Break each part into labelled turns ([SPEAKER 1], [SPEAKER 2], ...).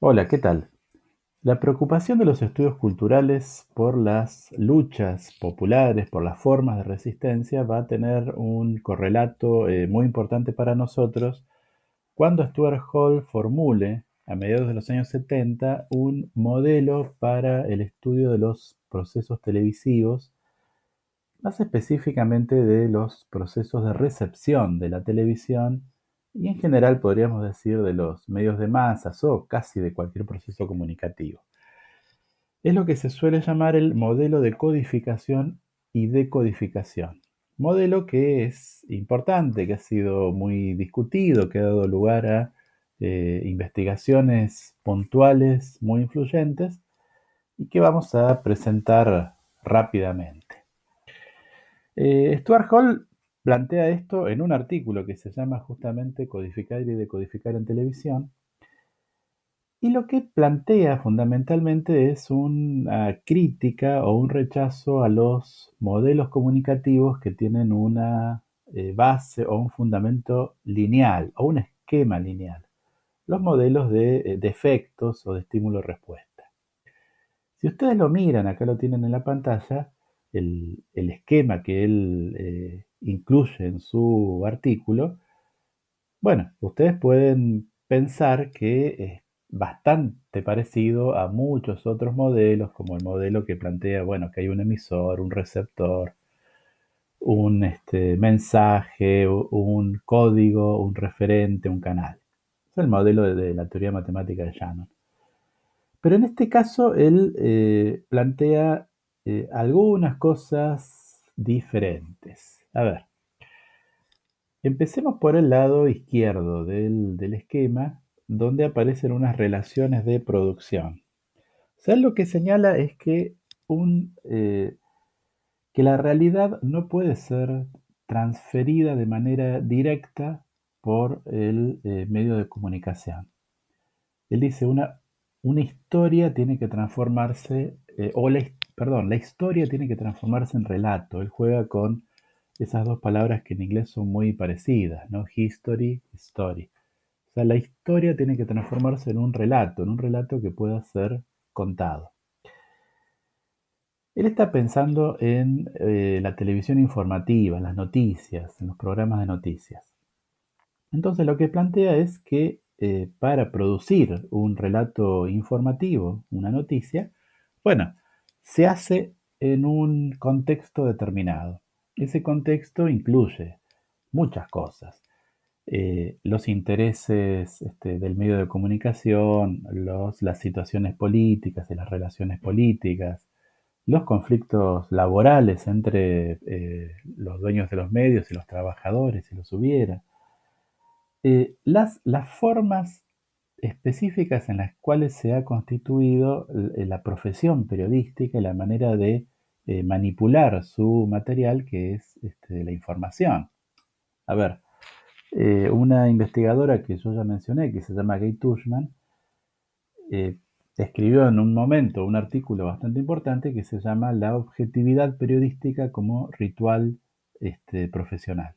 [SPEAKER 1] Hola, ¿qué tal? La preocupación de los estudios culturales por las luchas populares, por las formas de resistencia, va a tener un correlato muy importante para nosotros cuando Stuart Hall formule, a mediados de los años 70, un modelo para el estudio de los procesos televisivos, más específicamente de los procesos de recepción de la televisión y en general podríamos decir de los medios de masas o casi de cualquier proceso comunicativo. Es lo que se suele llamar el modelo de codificación y decodificación. Modelo que es importante, que ha sido muy discutido, que ha dado lugar a investigaciones puntuales muy influyentes y que vamos a presentar rápidamente. Stuart Hall plantea esto en un artículo que se llama justamente Codificar y decodificar en televisión. Y lo que plantea fundamentalmente es una crítica o un rechazo a los modelos comunicativos que tienen una base o un fundamento lineal o un esquema lineal. Los modelos de efectos o de estímulo-respuesta. Si ustedes lo miran, acá lo tienen en la pantalla, el esquema que él incluye en su artículo, bueno, ustedes pueden pensar que es bastante parecido a muchos otros modelos, como el modelo que plantea, bueno, que hay un emisor, un receptor, un mensaje, un código, un referente, un canal. Es el modelo de la teoría matemática de Shannon. Pero en este caso él plantea algunas cosas diferentes. A ver, empecemos por el lado izquierdo del esquema, donde aparecen unas relaciones de producción. O sea, lo que señala es que, que la realidad no puede ser transferida de manera directa por el medio de comunicación. Él dice, una historia tiene que transformarse, perdón, la historia tiene que transformarse en relato. Él juega con esas dos palabras que en inglés son muy parecidas, ¿no? History, story. O sea, la historia tiene que transformarse en un relato que pueda ser contado. Él está pensando en la televisión informativa, en las noticias, en los programas de noticias. Entonces lo que plantea es que para producir un relato informativo, una noticia, bueno, se hace en un contexto determinado. Ese contexto incluye muchas cosas. Los intereses del medio de comunicación, las situaciones políticas y las relaciones políticas, los conflictos laborales entre los dueños de los medios y los trabajadores, si los hubiera, las formas específicas en las cuales se ha constituido la profesión periodística y la manera de manipular su material, que es la información. A ver, una investigadora que yo ya mencioné, que se llama Gay Tushman, eh, escribió en un momento un artículo bastante importante que se llama La objetividad periodística como ritual profesional.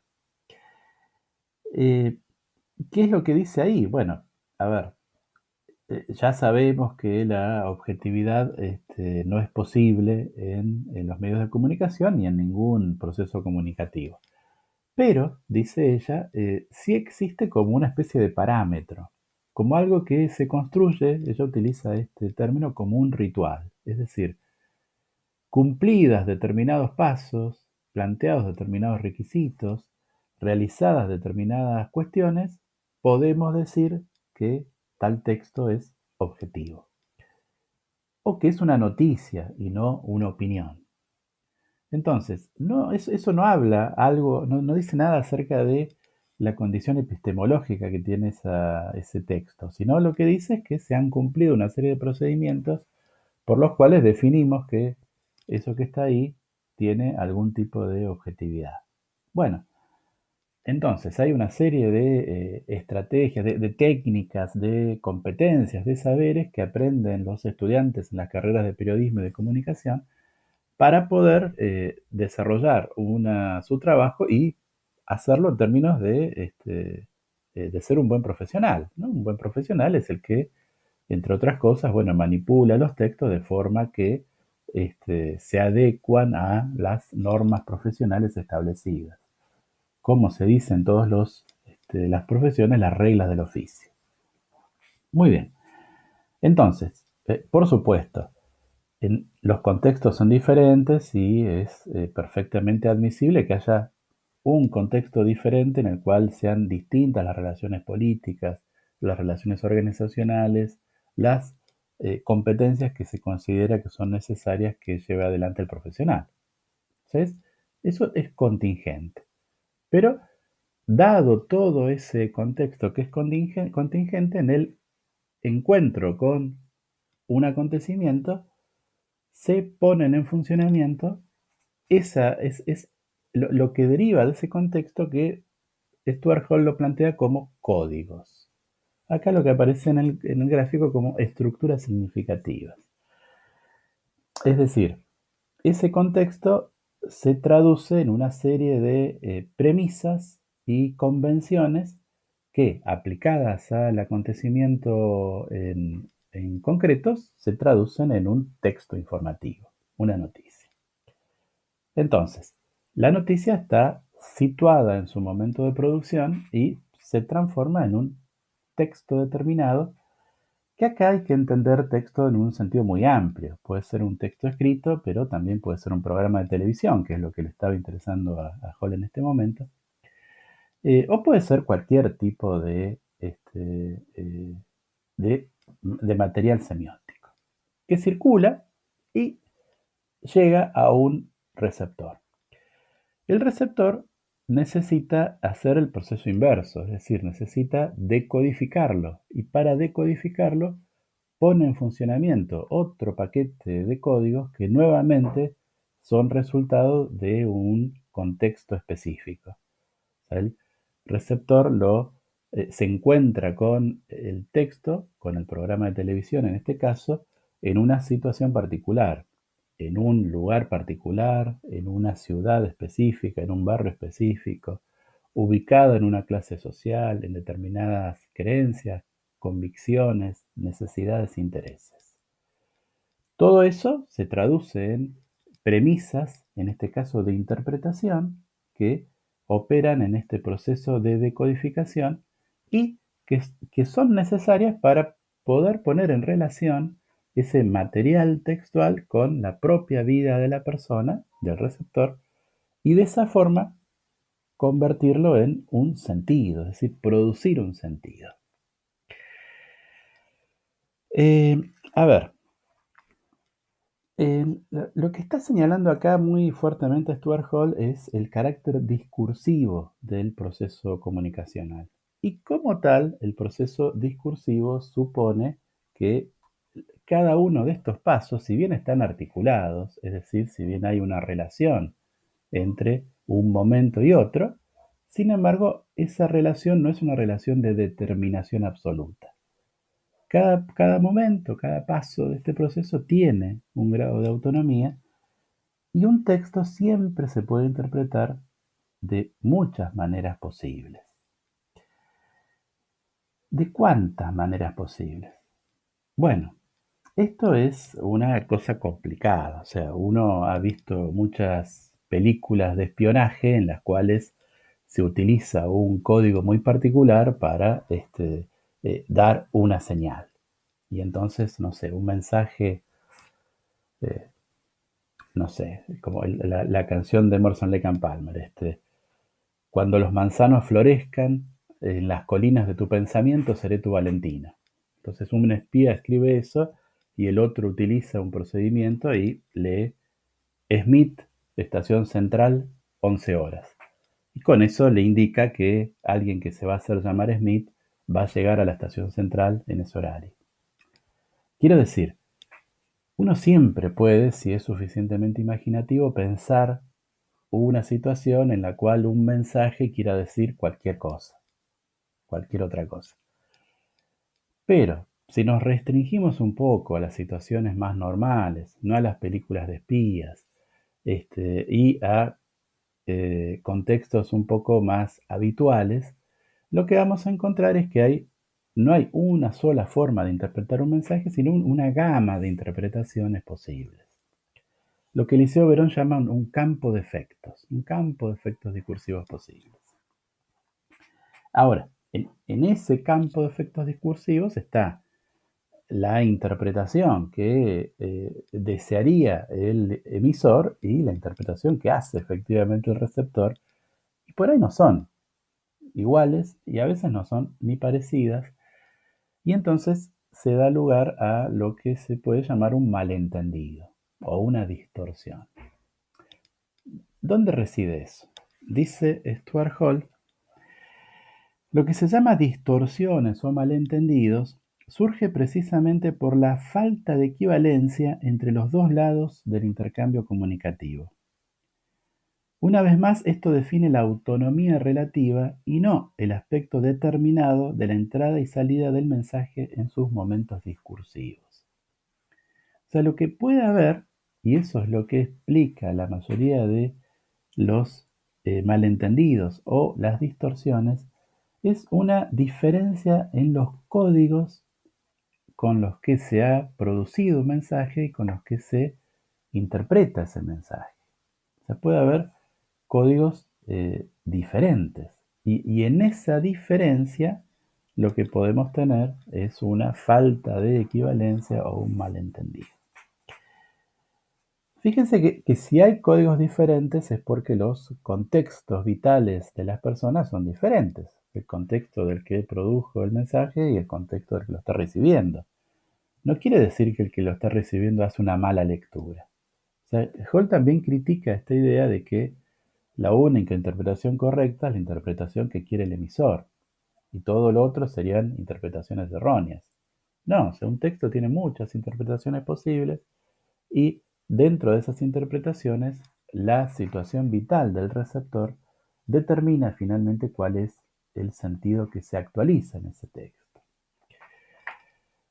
[SPEAKER 1] Eh, ¿Qué es lo que dice ahí? Bueno, a ver, ya sabemos que la objetividad no es posible en los medios de comunicación ni en ningún proceso comunicativo. Pero, dice ella, sí existe como una especie de parámetro, como algo que se construye, ella utiliza este término como un ritual, es decir, cumplidas determinados pasos, planteados determinados requisitos, realizadas determinadas cuestiones, podemos decir que tal texto es objetivo o que es una noticia y no una opinión. Entonces, no, eso no habla algo, no dice nada acerca de la condición epistemológica que tiene ese texto, sino lo que dice es que se han cumplido una serie de procedimientos por los cuales definimos que eso que está ahí tiene algún tipo de objetividad. Bueno, entonces hay una serie de estrategias, de técnicas, de competencias, de saberes que aprenden los estudiantes en las carreras de periodismo y de comunicación para poder desarrollar su trabajo y hacerlo en términos de ser un buen profesional, ¿no? Un buen profesional es el que entre otras cosas, bueno, manipula los textos de forma que se adecuan a las normas profesionales establecidas. Como se dice en todas las profesiones, las reglas del oficio. Muy bien. Entonces, por supuesto, los contextos son diferentes y es perfectamente admisible que haya un contexto diferente en el cual sean distintas las relaciones políticas, las relaciones organizacionales, las competencias que se considera que son necesarias que lleve adelante el profesional. ¿Sabes? Eso es contingente. Pero dado todo ese contexto que es contingente, en el encuentro con un acontecimiento, se ponen en funcionamiento esa es lo que deriva de ese contexto que Stuart Hall lo plantea como códigos. Acá lo que aparece en el gráfico como estructuras significativas. Es decir, ese contexto se traduce en una serie de premisas y convenciones que, aplicadas al acontecimiento en concretos, se traducen en un texto informativo, una noticia. Entonces, la noticia está situada en su momento de producción y se transforma en un texto determinado, que acá hay que entender texto en un sentido muy amplio. Puede ser un texto escrito, pero también puede ser un programa de televisión, que es lo que le estaba interesando a Hall en este momento. O puede ser cualquier tipo de material semiótico que circula y llega a un receptor. El receptor necesita hacer el proceso inverso, es decir, necesita decodificarlo, y para decodificarlo pone en funcionamiento otro paquete de códigos que nuevamente son resultado de un contexto específico. O sea, el receptor se encuentra con el texto, con el programa de televisión en este caso, en una situación particular, en un lugar particular, en una ciudad específica, en un barrio específico, ubicado en una clase social, en determinadas creencias, convicciones, necesidades e intereses. Todo eso se traduce en premisas, en este caso de interpretación, que operan en este proceso de decodificación y que son necesarias para poder poner en relación ese material textual con la propia vida de la persona, del receptor, y de esa forma convertirlo en un sentido, es decir, producir un sentido. A ver, lo que está señalando acá muy fuertemente Stuart Hall es el carácter discursivo del proceso comunicacional. Y como tal, el proceso discursivo supone que cada uno de estos pasos, si bien están articulados, es decir, si bien hay una relación entre un momento y otro, sin embargo, esa relación no es una relación de determinación absoluta. Cada momento, cada paso de este proceso tiene un grado de autonomía y un texto siempre se puede interpretar de muchas maneras posibles. ¿De cuántas maneras posibles? Bueno, esto es una cosa complicada. O sea, uno ha visto muchas películas de espionaje en las cuales se utiliza un código muy particular para dar una señal. Y entonces, no sé, un mensaje, eh, no sé, como la canción de Emerson Lake and Palmer, cuando los manzanos florezcan en las colinas de tu pensamiento, seré tu Valentina. Entonces un espía escribe eso y el otro utiliza un procedimiento y lee Smith, estación central, 11 horas. Y con eso le indica que alguien que se va a hacer llamar Smith va a llegar a la estación central en ese horario. Quiero decir, uno siempre puede, si es suficientemente imaginativo, pensar una situación en la cual un mensaje quiera decir cualquier cosa, cualquier otra cosa. Pero si nos restringimos un poco a las situaciones más normales, no a las películas de espías, y a contextos un poco más habituales, lo que vamos a encontrar es que hay no hay una sola forma de interpretar un mensaje, sino una gama de interpretaciones posibles. Lo que Eliseo Verón llama un campo de efectos, un campo de efectos discursivos posibles. Ahora, en ese campo de efectos discursivos está la interpretación que desearía el emisor y la interpretación que hace efectivamente el receptor, y por ahí no son iguales y a veces no son ni parecidas, y entonces se da lugar a lo que se puede llamar un malentendido o una distorsión. ¿Dónde reside eso? Dice Stuart Hall, lo que se llama distorsiones o malentendidos surge precisamente por la falta de equivalencia entre los dos lados del intercambio comunicativo. Una vez más, esto define la autonomía relativa y no el aspecto determinado de la entrada y salida del mensaje en sus momentos discursivos. O sea, lo que puede haber, y eso es lo que explica la mayoría de los malentendidos o las distorsiones, es una diferencia en los códigos con los que se ha producido un mensaje y con los que se interpreta ese mensaje. O sea, puede haber códigos diferentes. Y en esa diferencia lo que podemos tener es una falta de equivalencia o un malentendido. Fíjense que si hay códigos diferentes es porque los contextos vitales de las personas son diferentes. El contexto del que produjo el mensaje y el contexto del que lo está recibiendo. No quiere decir que el que lo está recibiendo hace una mala lectura. O sea, Hall también critica esta idea de que la única interpretación correcta es la interpretación que quiere el emisor y todo lo otro serían interpretaciones erróneas. No, o sea, un texto tiene muchas interpretaciones posibles y dentro de esas interpretaciones la situación vital del receptor determina finalmente cuál es el sentido que se actualiza en ese texto.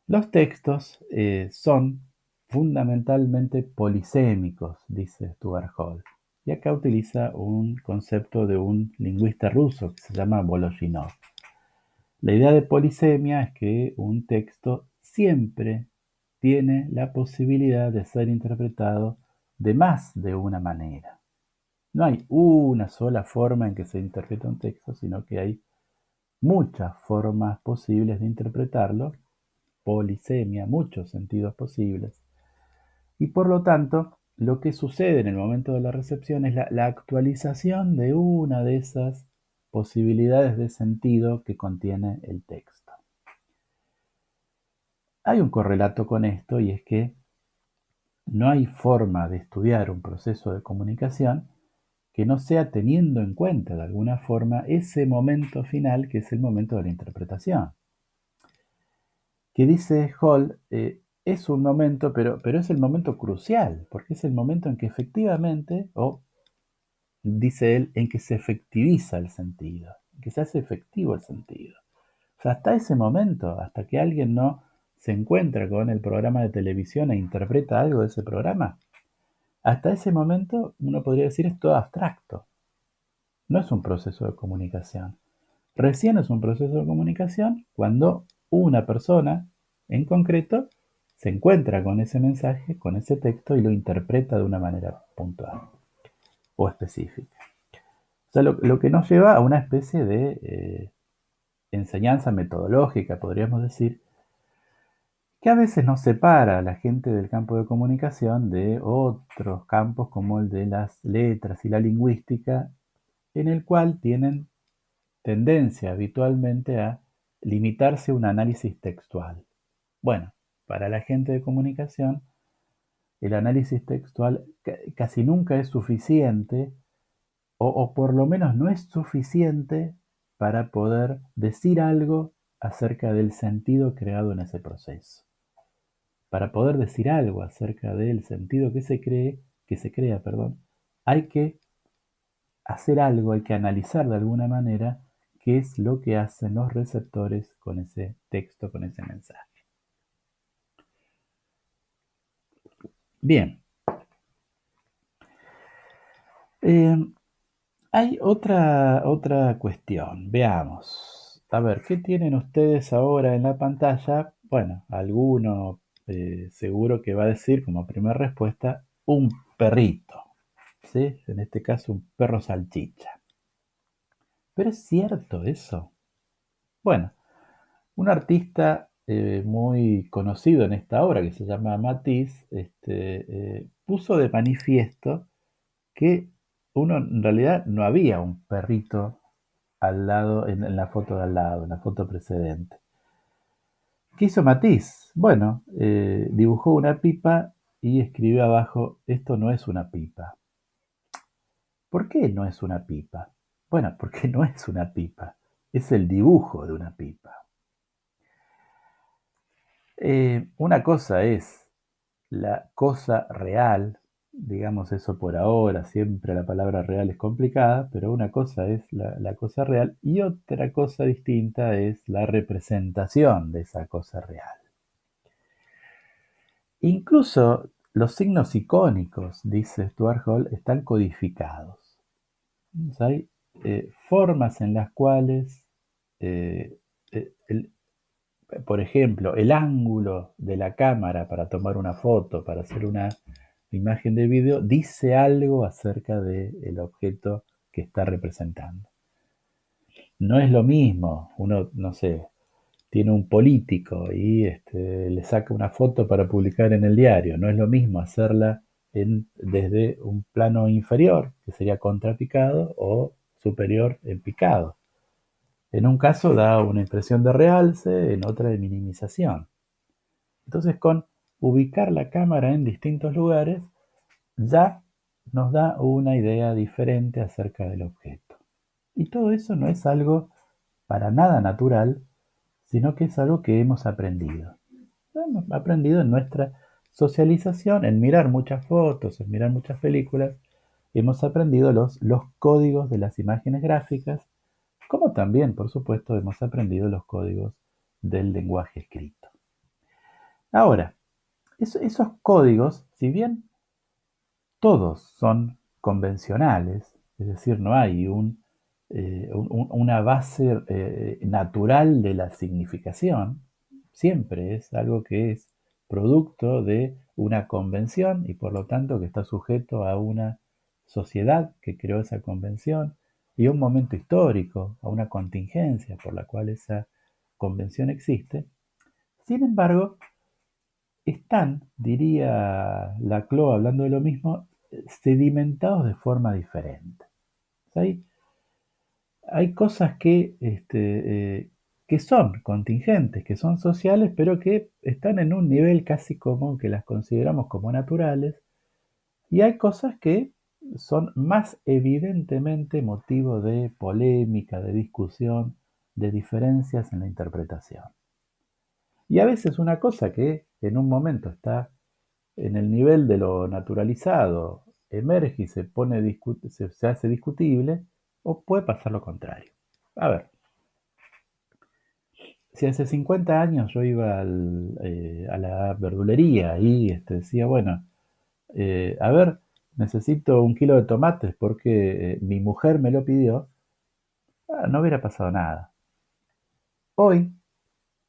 [SPEAKER 1] Los textos son fundamentalmente polisémicos, dice Stuart Hall. Y acá utiliza un concepto de un lingüista ruso que se llama Voloshinov. La idea de polisemia es que un texto siempre tiene la posibilidad de ser interpretado de más de una manera. No hay una sola forma en que se interpreta un texto, sino que hay muchas formas posibles de interpretarlo, polisemia, muchos sentidos posibles. Y por lo tanto, lo que sucede en el momento de la recepción es la actualización de una de esas posibilidades de sentido que contiene el texto. Hay un correlato con esto y es que no hay forma de estudiar un proceso de comunicación que no sea teniendo en cuenta de alguna forma ese momento final que es el momento de la interpretación. Que dice Hall, es un momento, pero es el momento crucial, porque es el momento en que efectivamente, o dice él, en que se efectiviza el sentido, en que se hace efectivo el sentido. O sea, hasta ese momento, hasta que alguien no se encuentra con el programa de televisión e interpreta algo de ese programa, hasta ese momento uno podría decir es todo abstracto. No es un proceso de comunicación. Recién es un proceso de comunicación cuando una persona en concreto se encuentra con ese mensaje, con ese texto y lo interpreta de una manera puntual o específica. O sea, lo que nos lleva a una especie de enseñanza metodológica, podríamos decir, que a veces nos separa a la gente del campo de comunicación de otros campos como el de las letras y la lingüística, en el cual tienen tendencia habitualmente a limitarse a un análisis textual. Bueno, para la gente de comunicación, el análisis textual casi nunca es suficiente o por lo menos no es suficiente para poder decir algo acerca del sentido creado en ese proceso. Para poder decir algo acerca del sentido que se crea, hay que hacer algo, hay que analizar de alguna manera qué es lo que hacen los receptores con ese texto, con ese mensaje. Bien. Hay otra cuestión. Veamos. a ver, ¿qué tienen ustedes ahora en la pantalla? Bueno, alguno seguro que va a decir como primera respuesta un perrito, ¿sí? En este caso un perro salchicha. Pero es cierto eso. Bueno, un artista muy conocido en esta obra que se llama Matisse, puso de manifiesto que en realidad no había un perrito al lado, en la foto de al lado, en la foto precedente. ¿Qué hizo Matisse? Bueno, dibujó una pipa y escribió abajo, esto no es una pipa. ¿Por qué no es una pipa? Bueno, porque no es una pipa, es el dibujo de una pipa. Una cosa es la cosa real, digamos eso por ahora, siempre la palabra real es complicada, pero una cosa es la cosa real y otra cosa distinta es la representación de esa cosa real. Incluso los signos icónicos, dice Stuart Hall, están codificados. Hay formas en las cuales, eh, el, por ejemplo, el ángulo de la cámara para tomar una foto, para hacer una imagen de vídeo, dice algo acerca del objeto que está representando. No es lo mismo, uno, no sé, tiene un político y le saca una foto para publicar en el diario. No es lo mismo hacerla desde un plano inferior, que sería contrapicado, o superior en picado. En un caso da una impresión de realce, en otra de minimización. Entonces, con ubicar la cámara en distintos lugares, ya nos da una idea diferente acerca del objeto. Y todo eso no es algo para nada natural, sino que es algo que hemos aprendido. Hemos aprendido en nuestra socialización, en mirar muchas fotos, en mirar muchas películas, hemos aprendido los códigos de las imágenes gráficas, como también, por supuesto, hemos aprendido los códigos del lenguaje escrito. Ahora, esos códigos, si bien todos son convencionales, es decir, no hay una base natural de la significación, siempre es algo que es producto de una convención y por lo tanto que está sujeto a una sociedad que creó esa convención y a un momento histórico, a una contingencia por la cual esa convención existe. Sin embargo, están, diría Laclau hablando de lo mismo, sedimentados de forma diferente. Hay cosas que son contingentes, que son sociales, pero que están en un nivel casi como que las consideramos como naturales, y hay cosas que son más evidentemente motivo de polémica, de discusión, de diferencias en la interpretación. Y a veces una cosa que en un momento está en el nivel de lo naturalizado, emerge y se hace discutible, o puede pasar lo contrario. A ver, si hace 50 años yo iba a la verdulería y decía, bueno, a ver, necesito 1 kilo de tomates porque mi mujer me lo pidió, no hubiera pasado nada. Hoy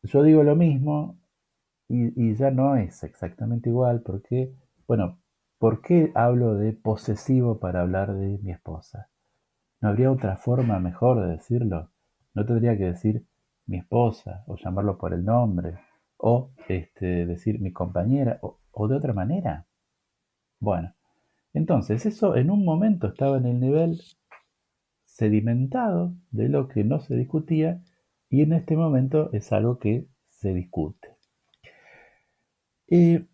[SPEAKER 1] yo digo lo mismo y ya no es exactamente igual porque, bueno, ¿por qué hablo de posesivo para hablar de mi esposa? ¿No habría otra forma mejor de decirlo? ¿No tendría que decir mi esposa o llamarlo por el nombre o decir mi compañera o de otra manera? Bueno, entonces eso en un momento estaba en el nivel sedimentado de lo que no se discutía y en este momento es algo que se discute. Eh,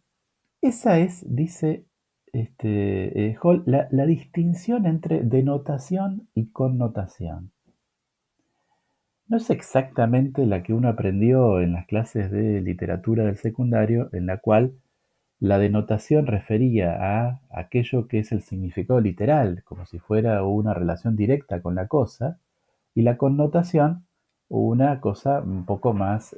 [SPEAKER 1] Esa es, dice Hall, la distinción entre denotación y connotación. No es exactamente la que uno aprendió en las clases de literatura del secundario, en la cual la denotación refería a aquello que es el significado literal, como si fuera una relación directa con la cosa, y la connotación una cosa un poco más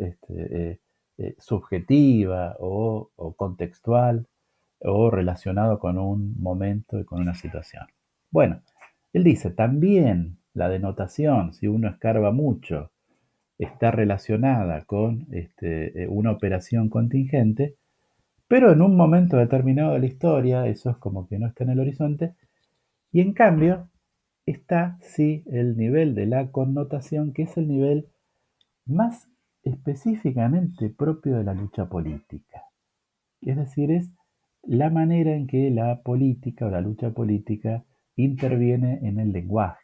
[SPEAKER 1] subjetiva o contextual o relacionado con un momento y con una situación. Bueno, él dice, también la denotación, si uno escarba mucho está relacionada con una operación contingente, pero en un momento determinado de la historia eso es como que no está en el horizonte, y en cambio está sí el nivel de la connotación, que es el nivel más específicamente propio de la lucha política. Es decir, es la manera en que la política o la lucha política interviene en el lenguaje.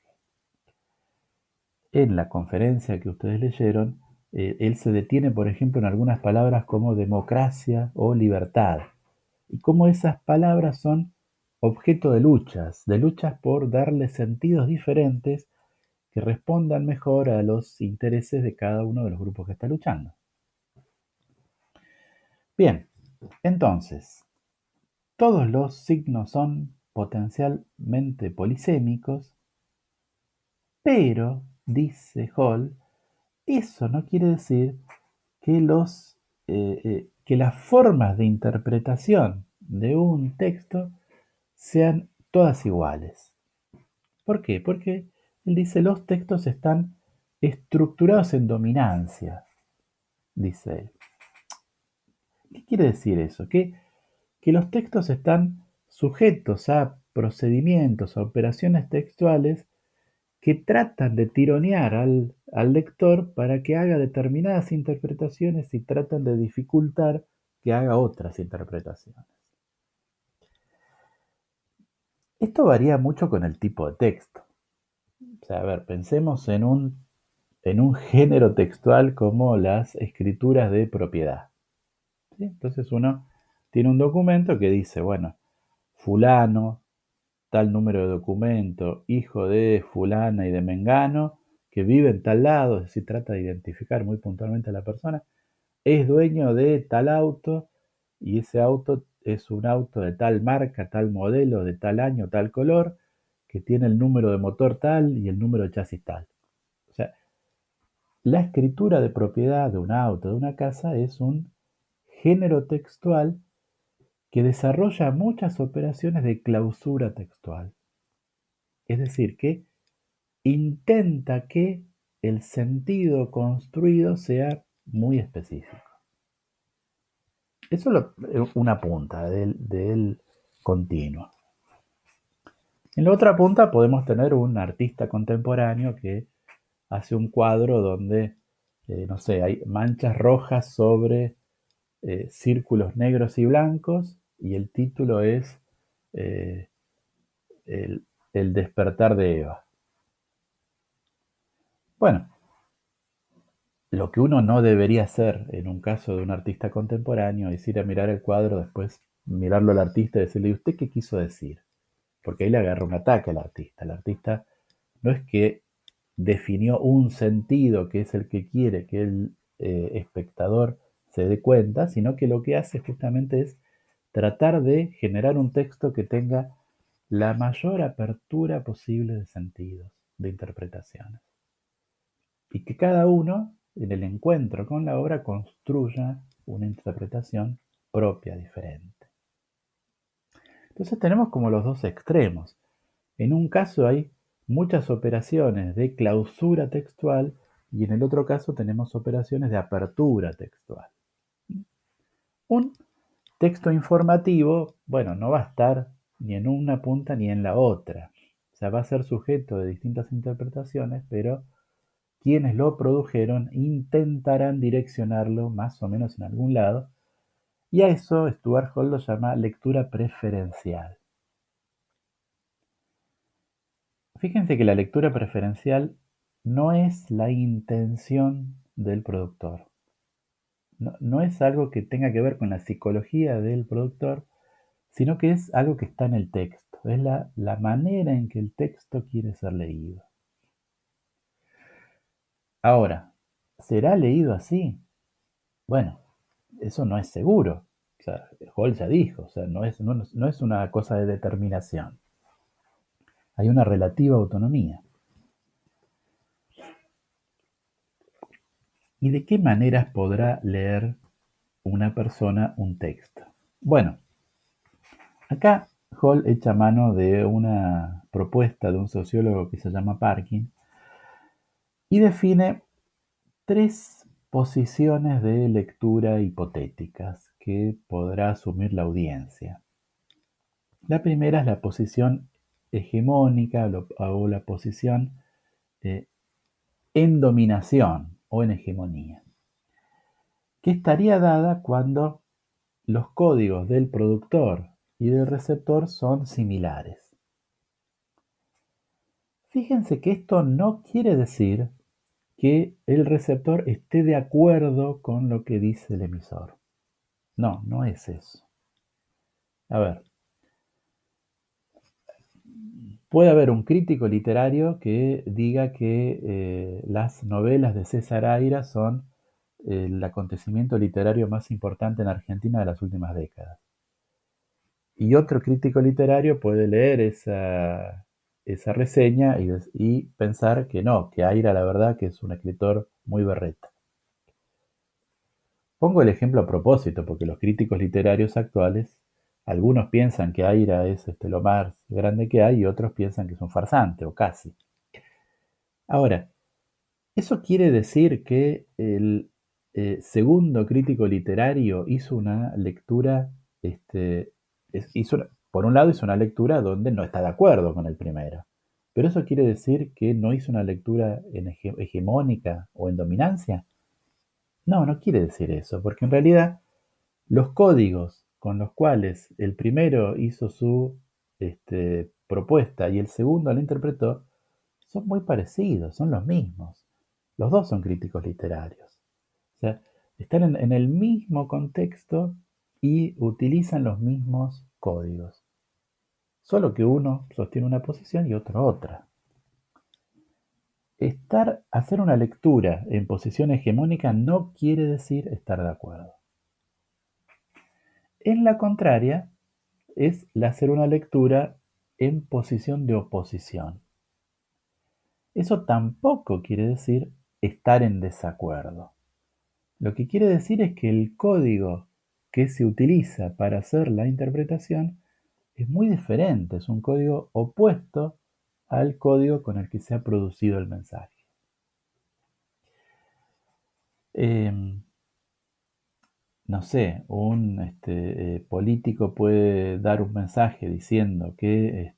[SPEAKER 1] En la conferencia que ustedes leyeron, él se detiene, por ejemplo, en algunas palabras como democracia o libertad, y cómo esas palabras son objeto de luchas por darle sentidos diferentes que respondan mejor a los intereses de cada uno de los grupos que está luchando. Bien, entonces, todos los signos son potencialmente polisémicos, pero, dice Hall, eso no quiere decir que, que las formas de interpretación de un texto sean todas iguales. ¿Por qué? Porque él dice los textos están estructurados en dominancia, dice él. ¿Qué quiere decir eso? Que los textos están sujetos a procedimientos, a operaciones textuales que tratan de tironear al lector para que haga determinadas interpretaciones y tratan de dificultar que haga otras interpretaciones. Esto varía mucho con el tipo de texto. O sea, a ver, pensemos en un género textual como las escrituras de propiedad. ¿Sí? Entonces uno tiene un documento que dice, bueno, fulano, tal número de documento, hijo de fulana y de mengano, que vive en tal lado, es decir, trata de identificar muy puntualmente a la persona, es dueño de tal auto y ese auto es un auto de tal marca, tal modelo, de tal año, tal color, que tiene el número de motor tal y el número de chasis tal. O sea, la escritura de propiedad de un auto, de una casa, es un género textual que desarrolla muchas operaciones de clausura textual. Es decir, que intenta que el sentido construido sea muy específico. Eso es una punta del continuo. En la otra punta podemos tener un artista contemporáneo que hace un cuadro donde, no sé, hay manchas rojas sobre círculos negros y blancos y el título es eh, el, el despertar de Eva. Bueno, lo que uno no debería hacer en un caso de un artista contemporáneo es ir a mirar el cuadro, después mirarlo al artista y decirle, ¿y usted qué quiso decir? Porque ahí le agarra un ataque al artista. El artista no es que definió un sentido que es el que quiere que el espectador se dé cuenta, sino que lo que hace justamente es tratar de generar un texto que tenga la mayor apertura posible de sentidos, de interpretaciones. Y que cada uno, en el encuentro con la obra, construya una interpretación propia, diferente. Entonces tenemos como los dos extremos. En un caso hay muchas operaciones de clausura textual y en el otro caso tenemos operaciones de apertura textual. Un texto informativo, bueno, no va a estar ni en una punta ni en la otra. O sea, va a ser sujeto de distintas interpretaciones, pero quienes lo produjeron intentarán direccionarlo más o menos en algún lado, y a eso Stuart Hall lo llama lectura preferencial. Fíjense que la lectura preferencial no es la intención del productor. No es algo que tenga que ver con la psicología del productor, sino que es algo que está en el texto. Es la manera en que el texto quiere ser leído. Ahora, ¿será leído así? Bueno, eso no es seguro. O sea, Hall ya dijo, o sea, no es una cosa de determinación. Hay una relativa autonomía. ¿Y de qué maneras podrá leer una persona un texto? Bueno, acá Hall echa mano de una propuesta de un sociólogo que se llama Parkin y define tres posiciones de lectura hipotéticas que podrá asumir la audiencia. La primera es la posición hegemónica o la posición en dominación o en hegemonía, que estaría dada cuando los códigos del productor y del receptor son similares. Fíjense que esto no quiere decir que el receptor esté de acuerdo con lo que dice el emisor. No, no es eso. A ver, puede haber un crítico literario que diga que las novelas de César Aira son el acontecimiento literario más importante en Argentina de las últimas décadas. Y otro crítico literario puede leer esa reseña y pensar que no, que Aira la verdad que es un escritor muy berreta. Pongo el ejemplo a propósito, porque los críticos literarios actuales, algunos piensan que Aira es lo más grande que hay y otros piensan que es un farsante, o casi. Ahora, ¿eso quiere decir que el segundo crítico literario hizo una lectura, por un lado hizo una lectura donde no está de acuerdo con el primero? ¿Pero eso quiere decir que no hizo una lectura hegemónica o en dominancia? No, no quiere decir eso, porque en realidad los códigos con los cuales el primero hizo su propuesta y el segundo la interpretó son muy parecidos, son los mismos. Los dos son críticos literarios. O sea, están en el mismo contexto y utilizan los mismos códigos. Solo que uno sostiene una posición y otro otra. Hacer una lectura en posición hegemónica no quiere decir estar de acuerdo. En la contraria, es hacer una lectura en posición de oposición. Eso tampoco quiere decir estar en desacuerdo. Lo que quiere decir es que el código que se utiliza para hacer la interpretación es muy diferente, es un código opuesto al código con el que se ha producido el mensaje. No sé, un político puede dar un mensaje diciendo que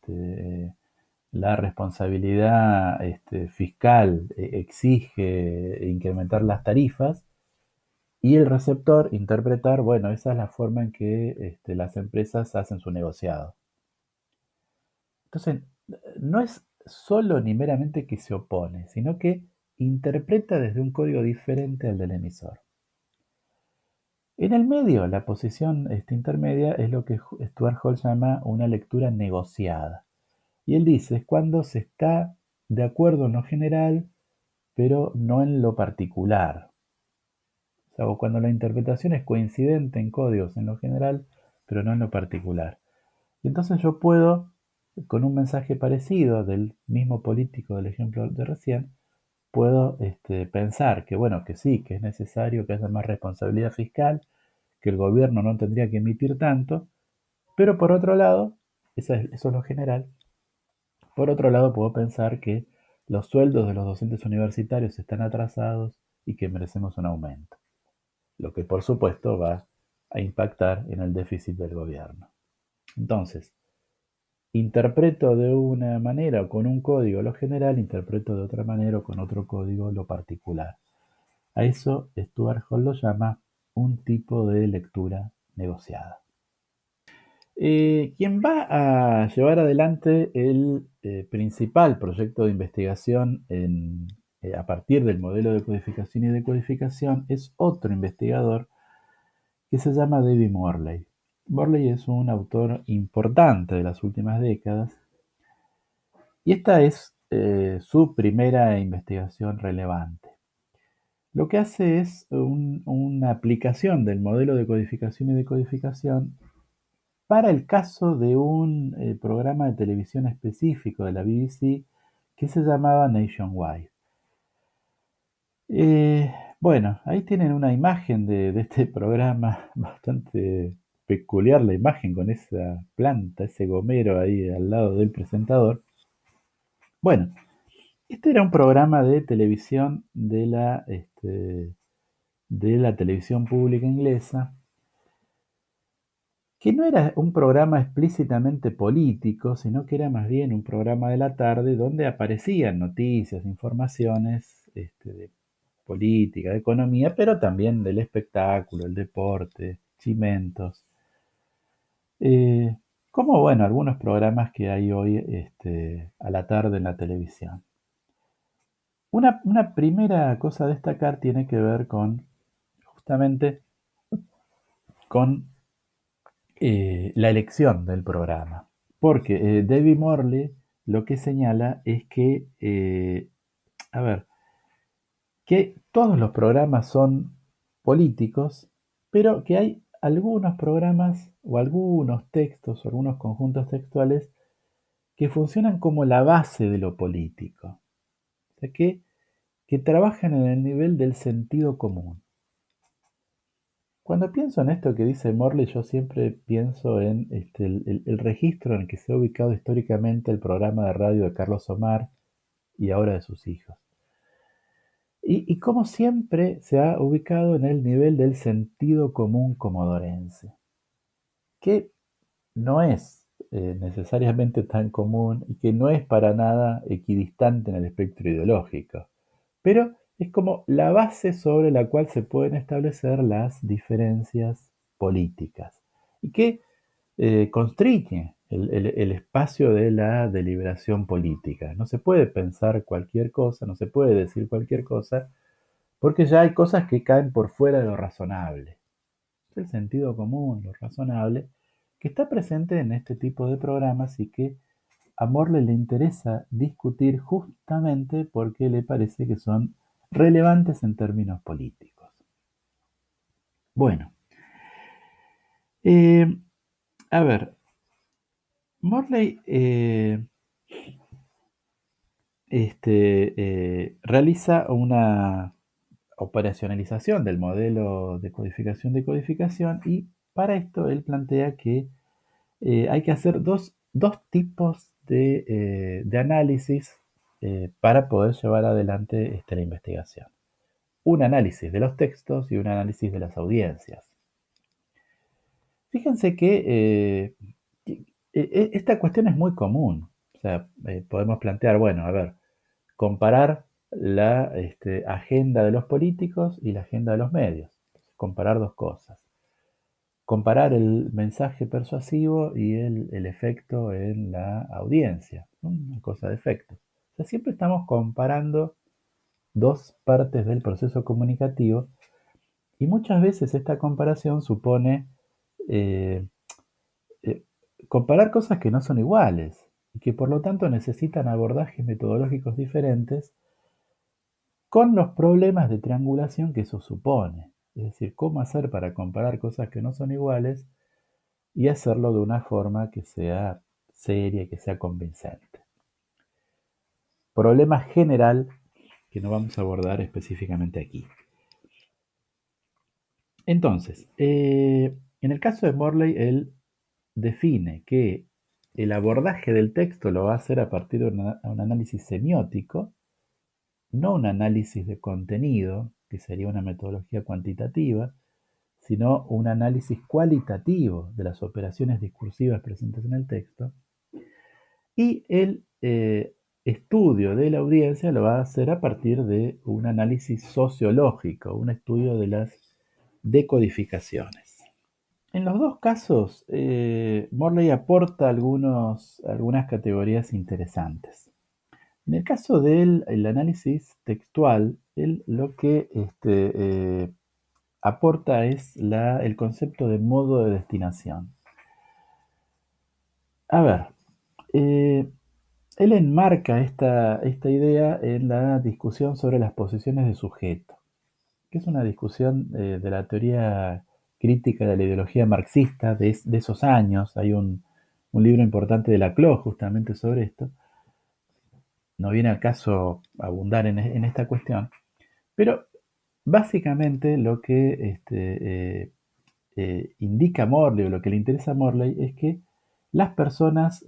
[SPEAKER 1] la responsabilidad fiscal exige incrementar las tarifas y el receptor interpretar, bueno, esa es la forma en que las empresas hacen su negociado. Entonces, no es solo ni meramente que se opone, sino que interpreta desde un código diferente al del emisor. En el medio, la posición intermedia es lo que Stuart Hall llama una lectura negociada. Y él dice, es cuando se está de acuerdo en lo general, pero no en lo particular. O sea, o cuando la interpretación es coincidente en códigos en lo general, pero no en lo particular. Y entonces yo puedo, con un mensaje parecido del mismo político del ejemplo de recién, puedo pensar que, bueno, que sí, que es necesario que haya más responsabilidad fiscal, que el gobierno no tendría que emitir tanto, pero por otro lado, eso es lo general, por otro lado puedo pensar que los sueldos de los docentes universitarios están atrasados y que merecemos un aumento, lo que por supuesto va a impactar en el déficit del gobierno. Entonces, interpreto de una manera o con un código lo general, interpreto de otra manera o con otro código lo particular. A eso Stuart Hall lo llama un tipo de lectura negociada. Quien va a llevar adelante el principal proyecto de investigación a partir del modelo de codificación y decodificación es otro investigador que se llama David Morley. Morley es un autor importante de las últimas décadas y esta es su primera investigación relevante. Lo que hace es una aplicación del modelo de codificación y decodificación para el caso de un programa de televisión específico de la BBC que se llamaba Nationwide. Bueno, ahí tienen una imagen de este programa bastante peculiar, la imagen con esa planta, ese gomero ahí al lado del presentador. Bueno, este era un programa de televisión de la de la televisión pública inglesa, que no era un programa explícitamente político, sino que era más bien un programa de la tarde donde aparecían noticias, informaciones de política, de economía, pero también del espectáculo, el deporte, chimentos. Eh, Como bueno, algunos programas que hay hoy a la tarde en la televisión. Una primera cosa a destacar tiene que ver con justamente con la elección del programa. Porque David Morley lo que señala es que, a ver, que todos los programas son políticos, pero que hay algunos programas o algunos textos o algunos conjuntos textuales que funcionan como la base de lo político. O sea, que trabajan en el nivel del sentido común. Cuando pienso en esto que dice Morley, yo siempre pienso en el registro en el que se ha ubicado históricamente el programa de radio de Carlos Omar y ahora de sus hijos. Y cómo siempre se ha ubicado en el nivel del sentido común comodorense, que no es necesariamente tan común y que no es para nada equidistante en el espectro ideológico, pero es como la base sobre la cual se pueden establecer las diferencias políticas y que constriñe el espacio de la deliberación política. No se puede pensar cualquier cosa, no se puede decir cualquier cosa, porque ya hay cosas que caen por fuera de lo razonable. Es el sentido común, lo razonable, que está presente en este tipo de programas y que a Morley le interesa discutir justamente porque le parece que son relevantes en términos políticos. Bueno, eh, a ver, Morley realiza una operacionalización del modelo de codificación y para esto él plantea que hay que hacer dos tipos de análisis para poder llevar adelante la investigación. Un análisis de los textos y un análisis de las audiencias. Fíjense que esta cuestión es muy común. O sea, podemos plantear, bueno, a ver, comparar la agenda de los políticos y la agenda de los medios. Comparar dos cosas. Comparar el mensaje persuasivo y el efecto en la audiencia. ¿No? Una cosa de efecto. O sea, siempre estamos comparando dos partes del proceso comunicativo y muchas veces esta comparación supone eh, eh, comparar cosas que no son iguales y que por lo tanto necesitan abordajes metodológicos diferentes con los problemas de triangulación que eso supone. Es decir, cómo hacer para comparar cosas que no son iguales y hacerlo de una forma que sea seria y que sea convincente. Problema general que no vamos a abordar específicamente aquí. Entonces, en el caso de Morley, él define que el abordaje del texto lo va a hacer a partir de un análisis semiótico, no un análisis de contenido, que sería una metodología cuantitativa, sino un análisis cualitativo de las operaciones discursivas presentes en el texto. Y el estudio de la audiencia lo va a hacer a partir de un análisis sociológico, un estudio de las decodificaciones. En los dos casos, Morley aporta algunas categorías interesantes. En el caso del análisis textual, él lo que aporta es el concepto de modo de destinación. A ver, eh, él enmarca esta idea en la discusión sobre las posiciones de sujeto, que es una discusión de la teoría crítica de la ideología marxista de esos años. Hay un libro importante de Laclau justamente sobre esto. No viene al caso abundar en esta cuestión, pero básicamente lo que indica Morley o lo que le interesa a Morley es que las personas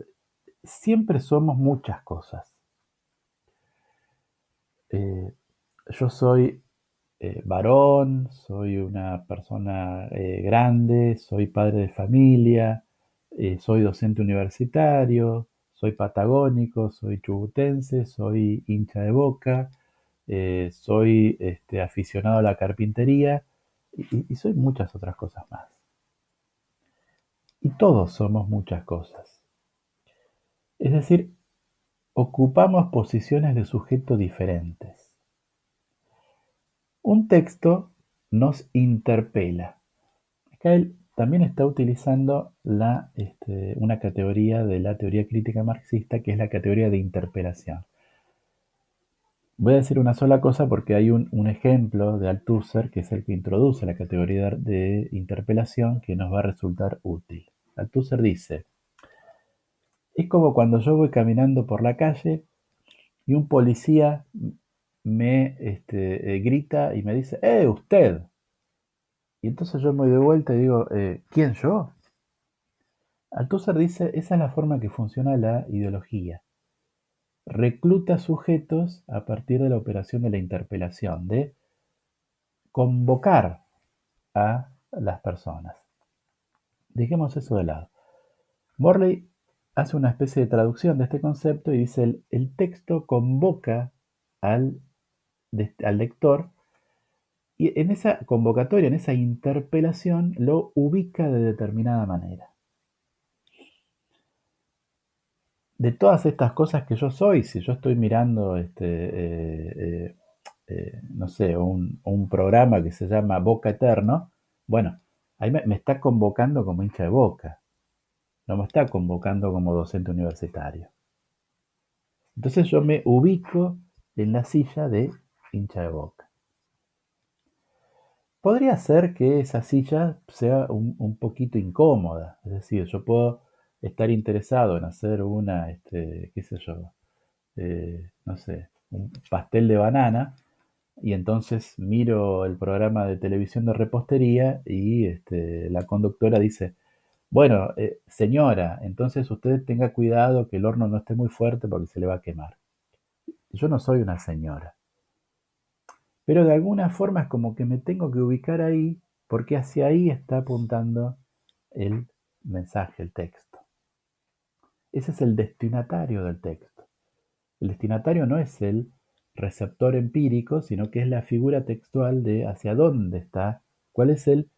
[SPEAKER 1] siempre somos muchas cosas. Eh, yo soy varón, soy una persona grande, soy padre de familia, soy docente universitario, soy patagónico, soy chubutense, soy hincha de Boca, soy aficionado a la carpintería y soy muchas otras cosas más. Y todos somos muchas cosas. Es decir, ocupamos posiciones de sujeto diferentes. Un texto nos interpela. Acá él también está utilizando una categoría de la teoría crítica marxista, que es la categoría de interpelación. Voy a decir una sola cosa porque hay un ejemplo de Althusser, que es el que introduce la categoría de interpelación, que nos va a resultar útil. Althusser dice, es como cuando yo voy caminando por la calle y un policía me grita y me dice, usted! Y entonces yo me doy vuelta y digo, ¿quién yo? Althusser dice, esa es la forma que funciona la ideología. Recluta sujetos a partir de la operación de la interpelación, de convocar a las personas. Dejemos eso de lado. Morley hace una especie de traducción de este concepto y dice, el texto convoca al lector y en esa convocatoria, en esa interpelación, lo ubica de determinada manera. De todas estas cosas que yo soy, si yo estoy mirando, no sé, un programa que se llama Boca Eterno, bueno, ahí me está convocando como hincha de Boca, no me está convocando como docente universitario. Entonces yo me ubico en la silla de hincha de Boca. Podría ser que esa silla sea un poquito incómoda, es decir, yo puedo estar interesado en hacer qué sé yo, no sé, un pastel de banana y entonces miro el programa de televisión de repostería y la conductora dice, bueno, señora, entonces usted tenga cuidado que el horno no esté muy fuerte porque se le va a quemar. Yo no soy una señora, pero de alguna forma es como que me tengo que ubicar ahí porque hacia ahí está apuntando el mensaje, el texto. Ese es el destinatario del texto. El destinatario no es el receptor empírico, sino que es la figura textual de hacia dónde está, cuál es el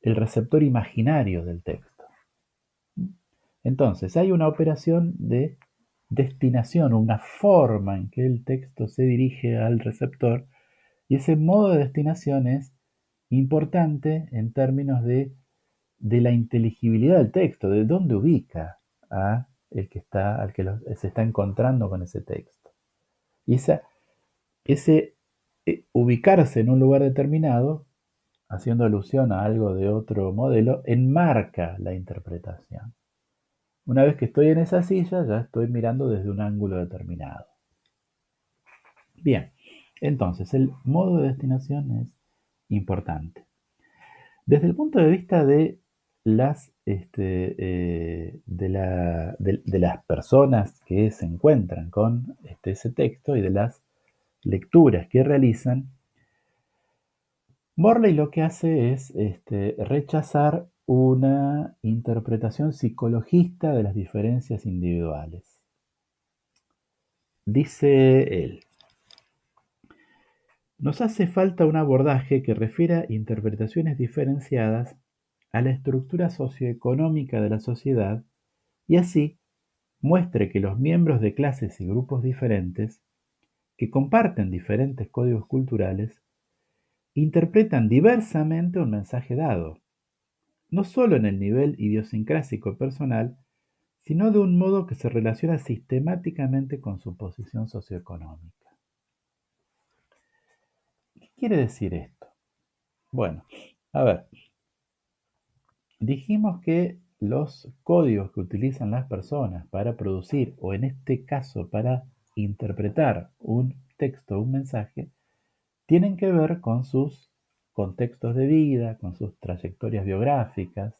[SPEAKER 1] receptor imaginario del texto. Entonces, hay una operación de destinación, una forma en que el texto se dirige al receptor, y ese modo de destinación es importante en términos de la inteligibilidad del texto, de dónde ubica a al que se está encontrando con ese texto. Y ese ubicarse en un lugar determinado, haciendo alusión a algo de otro modelo, enmarca la interpretación. Una vez que estoy en esa silla, ya estoy mirando desde un ángulo determinado. Bien, entonces el modo de destinación es importante. Desde el punto de vista de las personas que se encuentran con ese texto y de las lecturas que realizan, Morley lo que hace es rechazar una interpretación psicologista de las diferencias individuales. Dice él, nos hace falta un abordaje que refiera interpretaciones diferenciadas a la estructura socioeconómica de la sociedad y así muestre que los miembros de clases y grupos diferentes, que comparten diferentes códigos culturales, interpretan diversamente un mensaje dado, no solo en el nivel idiosincrásico personal, sino de un modo que se relaciona sistemáticamente con su posición socioeconómica. ¿Qué quiere decir esto? Bueno, a ver, dijimos que los códigos que utilizan las personas para producir, o en este caso para interpretar un texto, un mensaje, tienen que ver con sus contextos de vida, con sus trayectorias biográficas.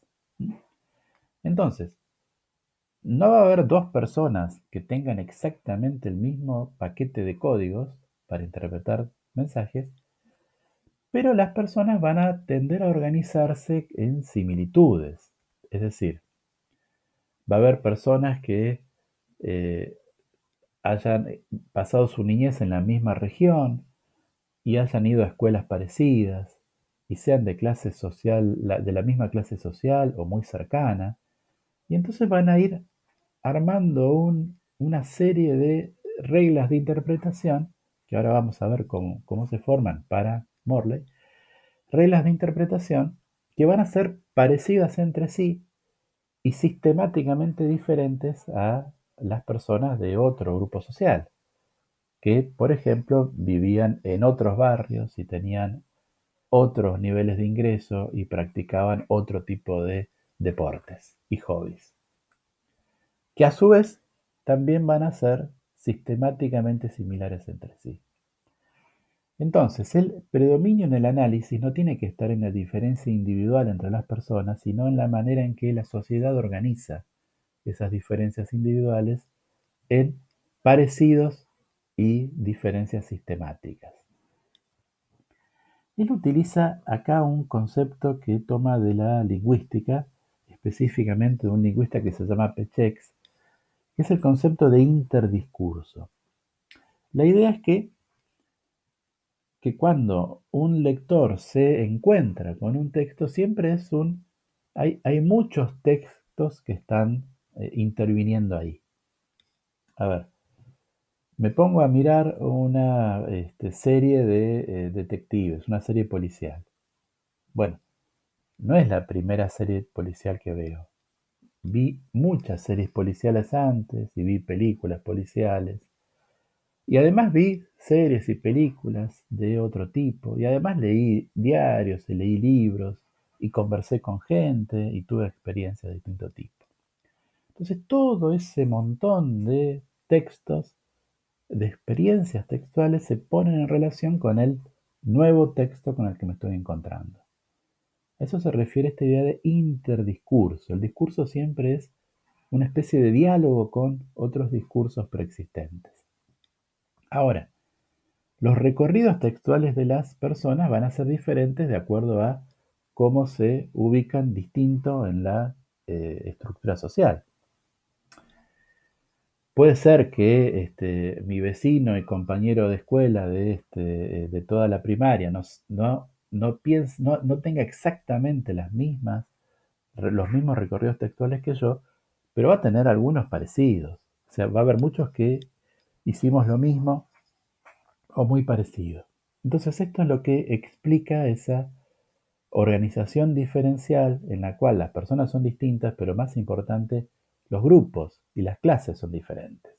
[SPEAKER 1] Entonces, no va a haber dos personas que tengan exactamente el mismo paquete de códigos para interpretar mensajes, pero las personas van a tender a organizarse en similitudes. Es decir, va a haber personas que eh, hayan pasado su niñez en la misma región y hayan ido a escuelas parecidas y sean de clase social, de la misma clase social o muy cercana, y entonces van a ir armando una serie de reglas de interpretación, que ahora vamos a ver cómo se forman para Morley, reglas de interpretación que van a ser parecidas entre sí y sistemáticamente diferentes a las personas de otro grupo social, que, por ejemplo, vivían en otros barrios y tenían otros niveles de ingreso y practicaban otro tipo de deportes y hobbies, que a su vez también van a ser sistemáticamente similares entre sí. Entonces, el predominio en el análisis no tiene que estar en la diferencia individual entre las personas, sino en la manera en que la sociedad organiza esas diferencias individuales en parecidos y diferencias sistemáticas. Él utiliza acá un concepto que toma de la lingüística, específicamente de un lingüista que se llama Pechex, que es el concepto de interdiscurso. La idea es que cuando un lector se encuentra con un texto, siempre hay muchos textos que están interviniendo ahí. A ver, me pongo a mirar una serie de detectives, una serie policial. Bueno, no es la primera serie policial que veo. Vi muchas series policiales antes y vi películas policiales. Y además vi series y películas de otro tipo. Y además leí diarios y leí libros y conversé con gente y tuve experiencias de distinto tipo. Entonces todo ese montón de textos, de experiencias textuales, se ponen en relación con el nuevo texto con el que me estoy encontrando. A eso se refiere esta idea de interdiscurso. El discurso siempre es una especie de diálogo con otros discursos preexistentes. Ahora, los recorridos textuales de las personas van a ser diferentes de acuerdo a cómo se ubican distinto en la estructura social. Puede ser que mi vecino y compañero de escuela de toda la primaria no tenga exactamente los mismos recorridos textuales que yo, pero va a tener algunos parecidos. O sea, va a haber muchos que hicimos lo mismo o muy parecido. Entonces esto es lo que explica esa organización diferencial en la cual las personas son distintas, pero más importante, los grupos y las clases son diferentes.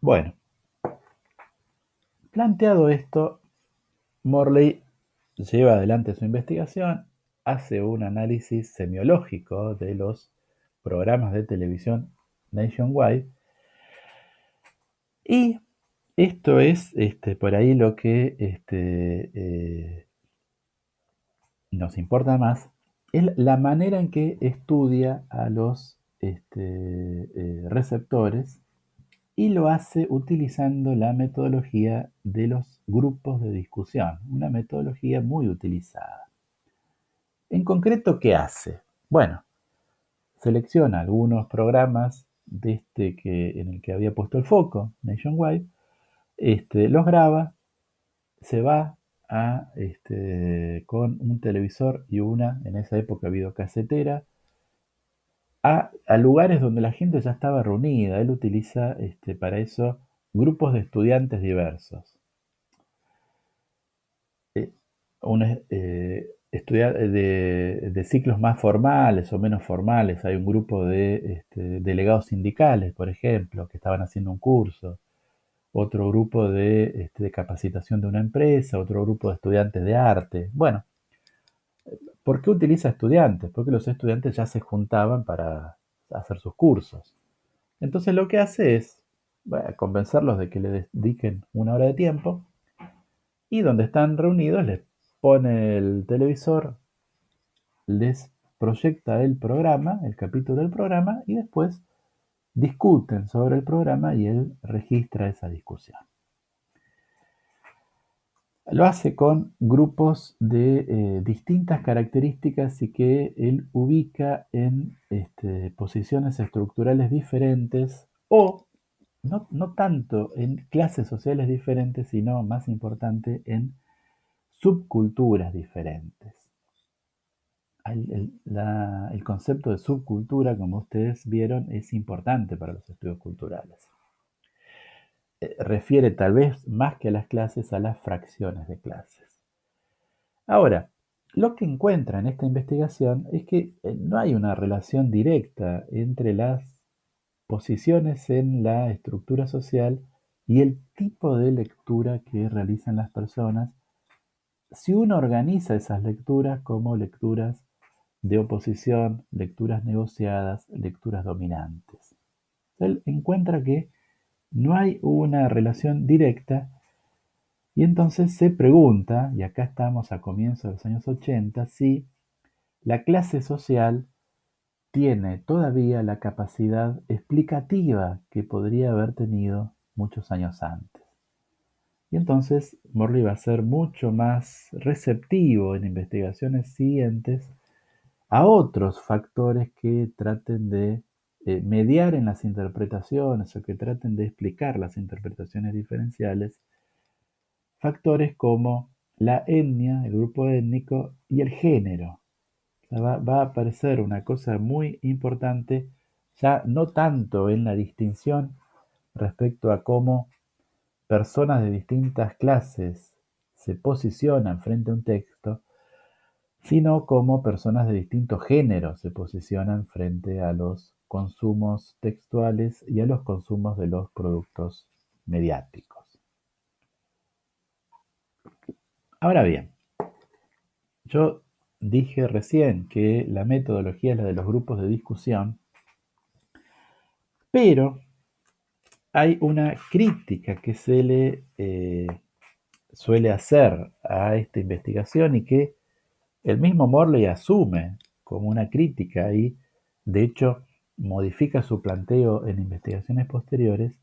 [SPEAKER 1] Bueno, planteado esto, Morley lleva adelante su investigación, hace un análisis semiológico de los programas de televisión nationwide y esto es por ahí lo que nos importa más, es la manera en que estudia a los receptores y lo hace utilizando la metodología de los grupos de discusión, una metodología muy utilizada. En concreto, ¿qué hace? Bueno, selecciona algunos programas de en el que había puesto el foco, Nationwide, los graba, se va con un televisor y en esa época, videocasetera, a lugares donde la gente ya estaba reunida. Él utiliza para eso grupos de estudiantes diversos. Eh, de ciclos más formales o menos formales. Hay un grupo de delegados sindicales, por ejemplo, que estaban haciendo un curso. Otro grupo de capacitación de una empresa, otro grupo de estudiantes de arte. Bueno, ¿por qué utiliza estudiantes? Porque los estudiantes ya se juntaban para hacer sus cursos. Entonces lo que hace es convencerlos de que le dediquen una hora de tiempo y donde están reunidos les pone el televisor, les proyecta el programa, el capítulo del programa y después discuten sobre el programa y él registra esa discusión. Lo hace con grupos de distintas características y que él ubica en posiciones estructurales diferentes o no tanto en clases sociales diferentes, sino más importante en subculturas diferentes. El concepto de subcultura, como ustedes vieron, es importante para los estudios culturales. Refiere tal vez más que a las clases, a las fracciones de clases. Ahora, lo que encuentra en esta investigación es que no hay una relación directa entre las posiciones en la estructura social y el tipo de lectura que realizan las personas si uno organiza esas lecturas como lecturas de oposición, lecturas negociadas, lecturas dominantes. Él encuentra que no hay una relación directa y entonces se pregunta, y acá estamos a comienzos de los años 80, si la clase social tiene todavía la capacidad explicativa que podría haber tenido muchos años antes. Y entonces Morley va a ser mucho más receptivo en investigaciones siguientes a otros factores que traten de mediar en las interpretaciones o que traten de explicar las interpretaciones diferenciales, factores como la etnia, el grupo étnico y el género. O sea, va a aparecer una cosa muy importante, ya no tanto en la distinción respecto a cómo personas de distintas clases se posicionan frente a un texto, sino cómo personas de distintos géneros se posicionan frente a los consumos textuales y a los consumos de los productos mediáticos. Ahora bien, yo dije recién que la metodología es la de los grupos de discusión, pero hay una crítica que se le suele hacer a esta investigación y que el mismo Morley asume como una crítica y, de hecho, modifica su planteo en investigaciones posteriores,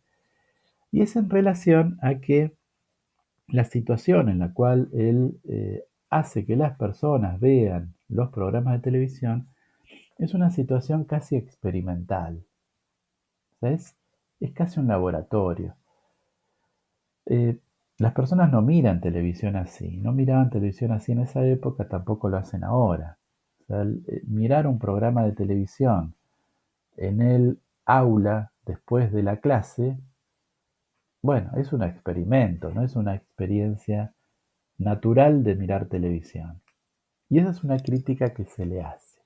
[SPEAKER 1] y es en relación a que la situación en la cual él hace que las personas vean los programas de televisión es una situación casi experimental. O sea, es casi un laboratorio. Eh, las personas no miran televisión así, no miraban televisión así en esa época, tampoco lo hacen ahora. O sea, mirar un programa de televisión en el aula después de la clase, bueno, es un experimento, no es una experiencia natural de mirar televisión. Y esa es una crítica que se le hace.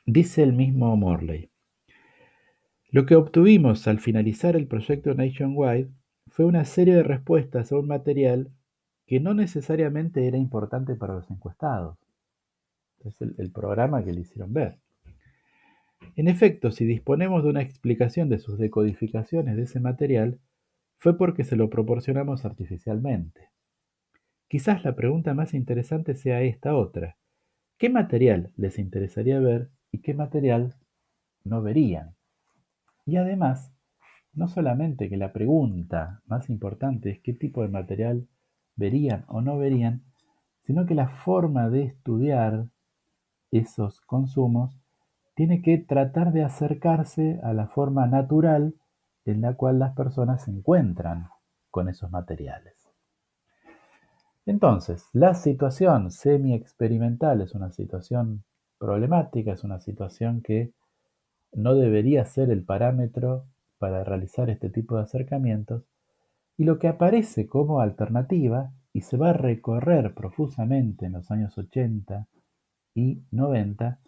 [SPEAKER 1] Dice el mismo Morley: lo que obtuvimos al finalizar el proyecto Nationwide fue una serie de respuestas a un material que no necesariamente era importante para los encuestados. Es el programa que le hicieron ver. En efecto, si disponemos de una explicación de sus decodificaciones de ese material, fue porque se lo proporcionamos artificialmente. Quizás la pregunta más interesante sea esta otra: ¿qué material les interesaría ver y qué material no verían? Y además, no solamente que la pregunta más importante es qué tipo de material verían o no verían, sino que la forma de estudiar esos consumos tiene que tratar de acercarse a la forma natural en la cual las personas se encuentran con esos materiales. Entonces, la situación semi-experimental es una situación problemática, es una situación que no debería ser el parámetro para realizar este tipo de acercamientos, y lo que aparece como alternativa y se va a recorrer profusamente en los años 80 y 90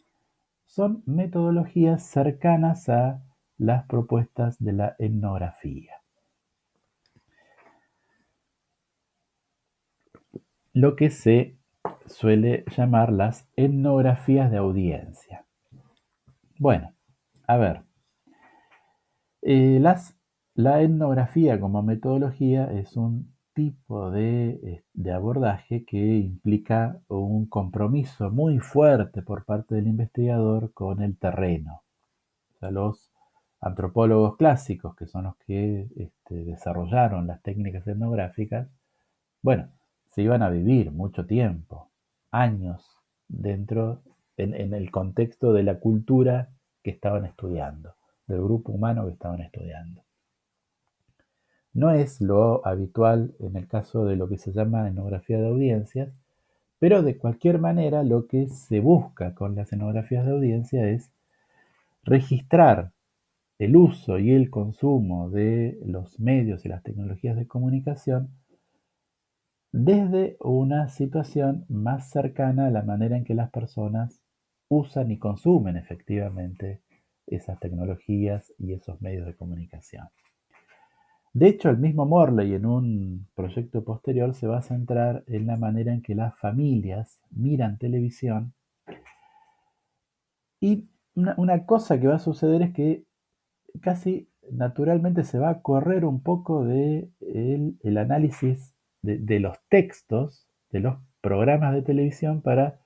[SPEAKER 1] son metodologías cercanas a las propuestas de la etnografía. Lo que se suele llamar las etnografías de audiencia. Bueno, a ver, la etnografía como metodología es un tipo de abordaje que implica un compromiso muy fuerte por parte del investigador con el terreno. O sea, los antropólogos clásicos, que son los que desarrollaron las técnicas etnográficas, bueno, se iban a vivir mucho tiempo, años, dentro, en el contexto de la cultura que estaban estudiando, del grupo humano que estaban estudiando. No es lo habitual en el caso de lo que se llama etnografía de audiencias, pero de cualquier manera lo que se busca con las etnografías de audiencia es registrar el uso y el consumo de los medios y las tecnologías de comunicación desde una situación más cercana a la manera en que las personas usan y consumen efectivamente esas tecnologías y esos medios de comunicación. De hecho, el mismo Morley en un proyecto posterior se va a centrar en la manera en que las familias miran televisión y una cosa que va a suceder es que casi naturalmente se va a correr un poco de el análisis de los textos de los programas de televisión para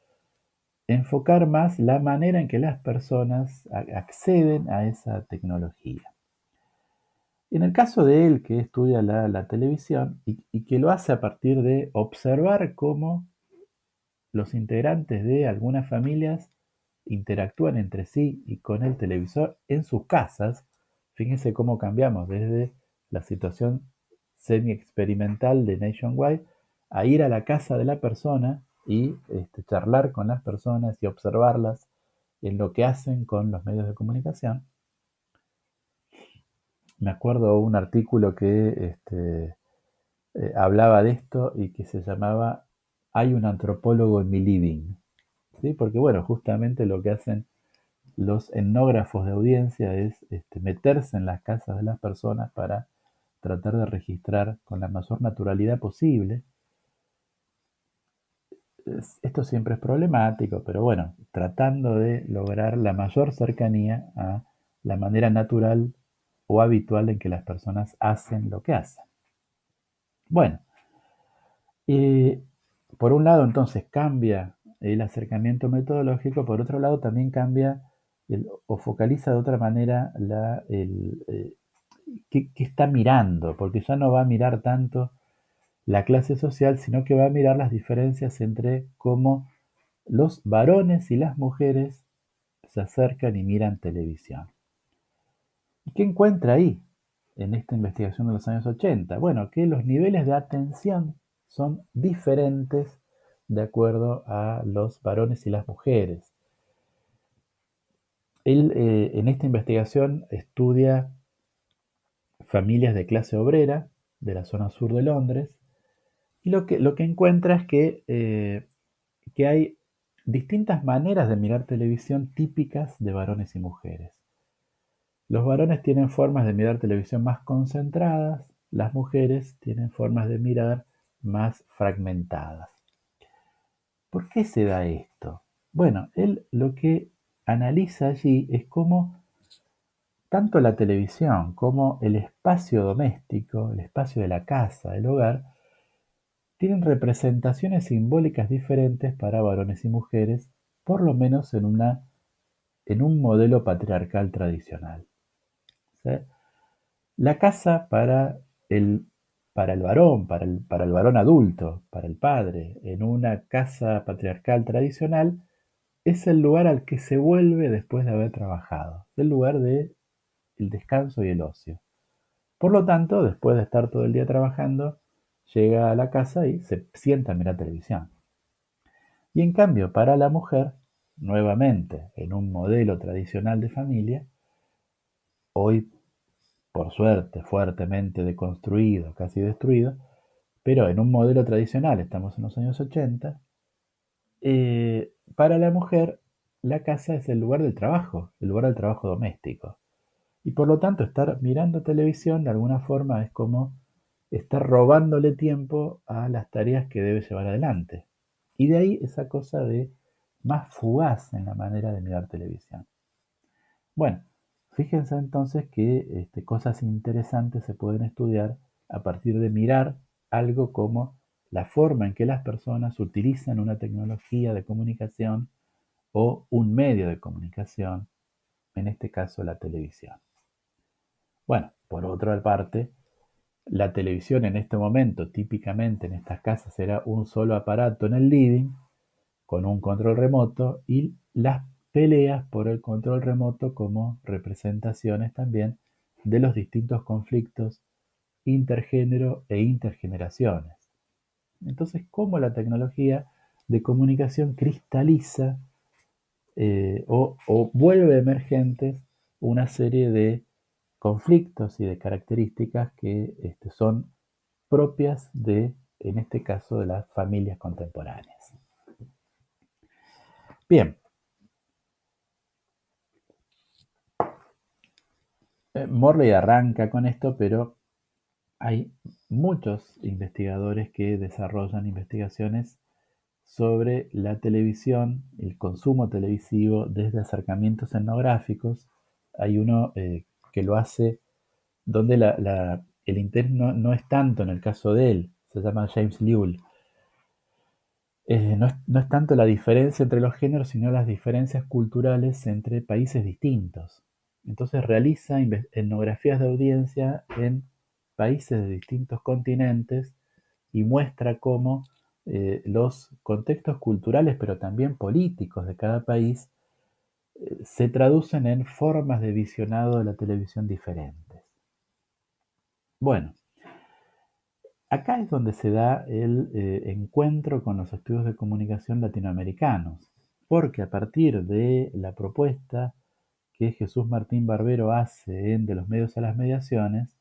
[SPEAKER 1] enfocar más la manera en que las personas acceden a esa tecnología. En el caso de él, que estudia la televisión y que lo hace a partir de observar cómo los integrantes de algunas familias interactúan entre sí y con el televisor en sus casas, fíjense cómo cambiamos desde la situación semi-experimental de Nationwide a ir a la casa de la persona y charlar con las personas y observarlas en lo que hacen con los medios de comunicación. Me acuerdo un artículo que hablaba de esto y que se llamaba Hay un antropólogo en mi living. ¿Sí? Porque bueno, justamente lo que hacen los etnógrafos de audiencia es meterse en las casas de las personas para tratar de registrar con la mayor naturalidad posible. Esto siempre es problemático, pero bueno, tratando de lograr la mayor cercanía a la manera natural o habitual en que las personas hacen lo que hacen. Bueno, eh, por un lado entonces cambia el acercamiento metodológico, por otro lado también cambia o focaliza de otra manera qué está mirando, porque ya no va a mirar tanto la clase social, sino que va a mirar las diferencias entre cómo los varones y las mujeres se acercan y miran televisión. ¿Y qué encuentra ahí, en esta investigación de los años 80? Bueno, que los niveles de atención son diferentes de acuerdo a los varones y las mujeres. Él en esta investigación estudia familias de clase obrera de la zona sur de Londres y lo que encuentra es que hay distintas maneras de mirar televisión típicas de varones y mujeres. Los varones tienen formas de mirar televisión más concentradas, las mujeres tienen formas de mirar más fragmentadas. ¿Por qué se da esto? Bueno, él lo que analiza allí es cómo tanto la televisión como el espacio doméstico, el espacio de la casa, el hogar, tienen representaciones simbólicas diferentes para varones y mujeres, por lo menos en un modelo patriarcal tradicional. ¿Sí? La casa el, para el varón, para el varón adulto, para el padre, en una casa patriarcal tradicional, es el lugar al que se vuelve después de haber trabajado, el lugar del descanso y el ocio. Por lo tanto, después de estar todo el día trabajando, llega a la casa y se sienta a mirar televisión. Y en cambio, para la mujer, nuevamente, en un modelo tradicional de familia, hoy, por suerte, fuertemente deconstruido, casi destruido, pero en un modelo tradicional, estamos en los años 80, para la mujer, la casa es el lugar del trabajo doméstico. Y por lo tanto, estar mirando televisión de alguna forma es como estar robándole tiempo a las tareas que debe llevar adelante. Y de ahí esa cosa de más fugaz en la manera de mirar televisión. Bueno, fíjense entonces que cosas interesantes se pueden estudiar a partir de mirar algo como la forma en que las personas utilizan una tecnología de comunicación o un medio de comunicación, en este caso la televisión. Bueno, por otra parte, la televisión en este momento, típicamente en estas casas, era un solo aparato en el living con un control remoto y las peleas por el control remoto como representaciones también de los distintos conflictos intergénero e intergeneraciones. Entonces, cómo la tecnología de comunicación cristaliza o vuelve emergentes una serie de conflictos y de características que son propias de, en este caso, de las familias contemporáneas. Bien, Morley arranca con esto, pero hay muchos investigadores que desarrollan investigaciones sobre la televisión, el consumo televisivo desde acercamientos etnográficos. Hay uno que lo hace donde el interés no es tanto en el caso de él, se llama James Lewell. No es tanto la diferencia entre los géneros, sino las diferencias culturales entre países distintos. Entonces realiza etnografías de audiencia en países de distintos continentes y muestra cómo los contextos culturales, pero también políticos de cada país, se traducen en formas de visionado de la televisión diferentes. Bueno, acá es donde se da el encuentro con los estudios de comunicación latinoamericanos, porque a partir de la propuesta que Jesús Martín Barbero hace en De los medios a las mediaciones,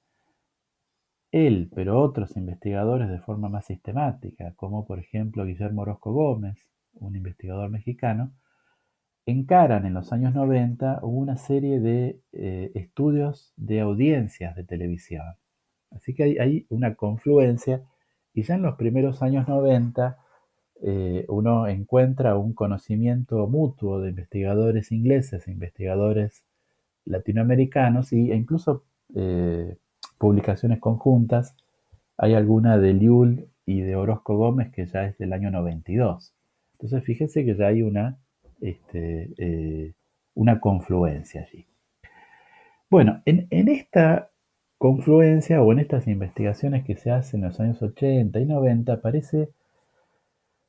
[SPEAKER 1] él, pero otros investigadores de forma más sistemática, como por ejemplo Guillermo Orozco Gómez, un investigador mexicano, encaran en los años 90 una serie de estudios de audiencias de televisión. Así que hay una confluencia y ya en los primeros años 90 uno encuentra un conocimiento mutuo de investigadores ingleses e investigadores latinoamericanos e incluso publicaciones conjuntas. Hay alguna de Llull y de Orozco Gómez que ya es del año 92. Entonces fíjense que ya hay una confluencia allí. Bueno, en esta confluencia o en estas investigaciones que se hacen en los años 80 y 90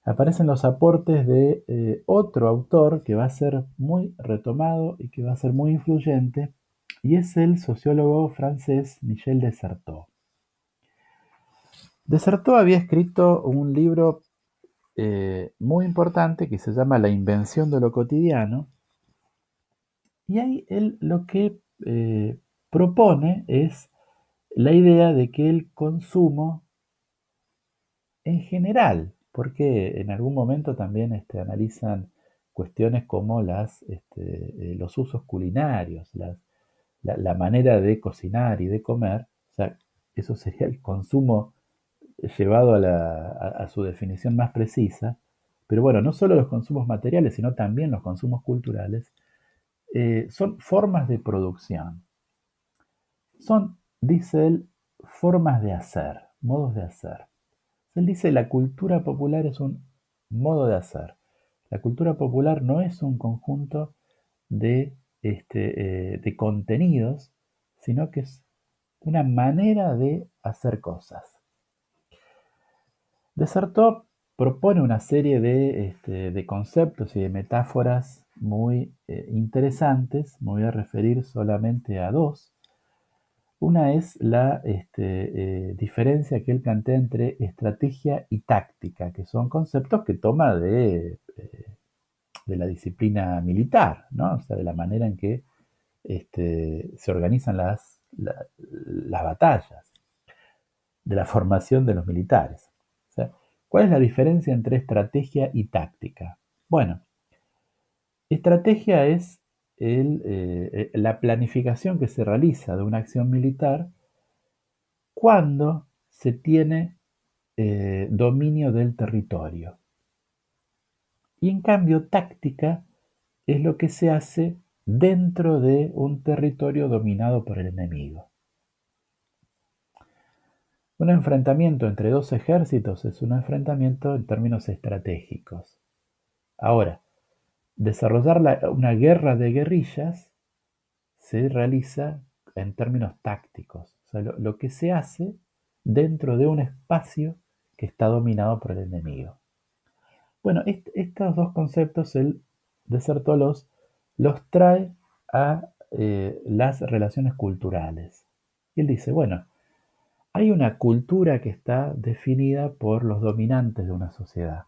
[SPEAKER 1] aparecen los aportes de otro autor que va a ser muy retomado y que va a ser muy influyente, y es el sociólogo francés Michel Desserteaux. Desserteaux había escrito un libro muy importante que se llama La invención de lo cotidiano, y ahí él lo que propone es la idea de que el consumo en general, porque en algún momento también analizan cuestiones como los usos culinarios, la manera de cocinar y de comer, o sea, eso sería el consumo llevado a su definición más precisa, pero bueno, no solo los consumos materiales, sino también los consumos culturales, son formas de producción. Son, dice él, formas de hacer, modos de hacer. Él dice, la cultura popular es un modo de hacer. La cultura popular no es un conjunto de contenidos, sino que es una manera de hacer cosas. Desserteaux propone una serie de conceptos y de metáforas muy interesantes. Me voy a referir solamente a dos. Una es la diferencia que él plantea entre estrategia y táctica, que son conceptos que toma de la disciplina militar, ¿no? O sea, de la manera en que se organizan las batallas, de la formación de los militares. O sea, ¿cuál es la diferencia entre estrategia y táctica? Bueno, estrategia es la planificación que se realiza de una acción militar cuando se tiene dominio del territorio. Y en cambio, táctica es lo que se hace dentro de un territorio dominado por el enemigo. Un enfrentamiento entre dos ejércitos es un enfrentamiento en términos estratégicos. Ahora, desarrollar una guerra de guerrillas se realiza en términos tácticos, o sea, lo que se hace dentro de un espacio que está dominado por el enemigo. Bueno, estos dos conceptos el Desertó los trae a las relaciones culturales. Y él dice, bueno, hay una cultura que está definida por los dominantes de una sociedad.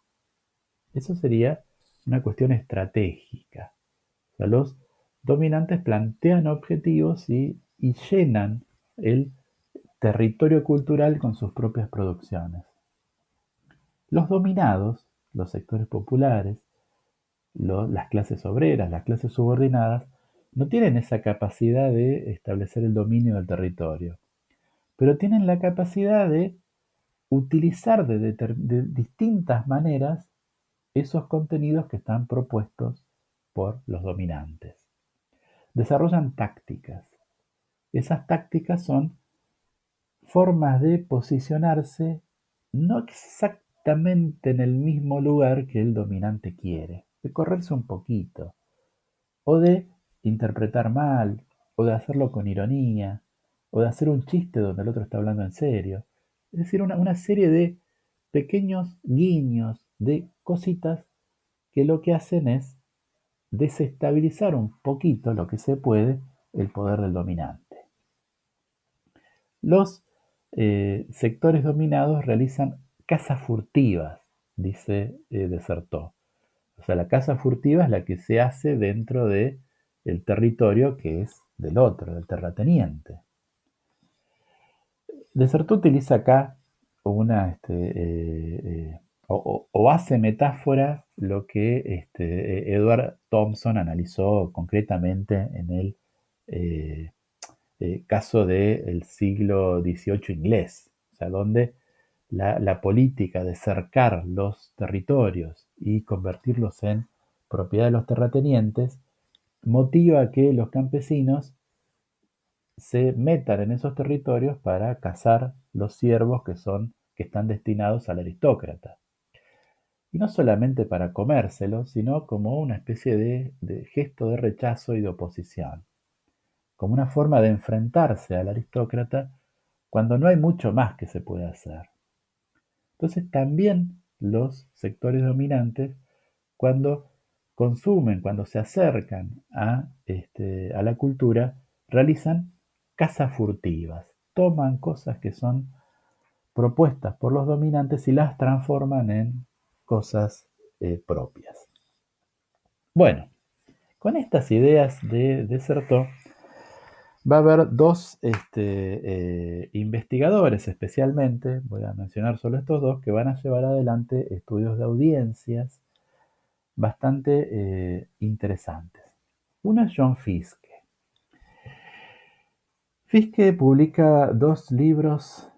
[SPEAKER 1] Eso sería una cuestión estratégica. O sea, los dominantes plantean objetivos y llenan el territorio cultural con sus propias producciones. Los dominados, los sectores populares, las clases obreras, las clases subordinadas, no tienen esa capacidad de establecer el dominio del territorio, pero tienen la capacidad de utilizar de distintas maneras esos contenidos que están propuestos por los dominantes. Desarrollan tácticas. Esas tácticas son formas de posicionarse no exactamente en el mismo lugar que el dominante quiere, de correrse un poquito, o de interpretar mal, o de hacerlo con ironía, o de hacer un chiste donde el otro está hablando en serio. Es decir, una serie de pequeños guiños, de cositas que lo que hacen es desestabilizar un poquito lo que se puede el poder del dominante. Los sectores dominados realizan cazas furtivas, dice Desertó. O sea, la caza furtiva es la que se hace dentro de el territorio que es del otro, del terrateniente. Desertó utiliza acá una, o hace metáfora lo que Edward Thompson analizó concretamente en el eh, caso del siglo XVIII inglés, o sea, donde la política de cercar los territorios y convertirlos en propiedad de los terratenientes motiva que los campesinos se metan en esos territorios para cazar los ciervos que están destinados al aristócrata. Y no solamente para comérselos, sino como una especie de gesto de rechazo y de oposición, como una forma de enfrentarse al aristócrata cuando no hay mucho más que se puede hacer. Entonces también los sectores dominantes, cuando consumen, cuando se acercan a la cultura, realizan cazas furtivas, toman cosas que son propuestas por los dominantes y las transforman en cosas propias. Bueno, con estas ideas de Desertó, va a haber dos investigadores especialmente, voy a mencionar solo estos dos, que van a llevar adelante estudios de audiencias bastante interesantes. Uno es John Fiske. Fiske publica dos libros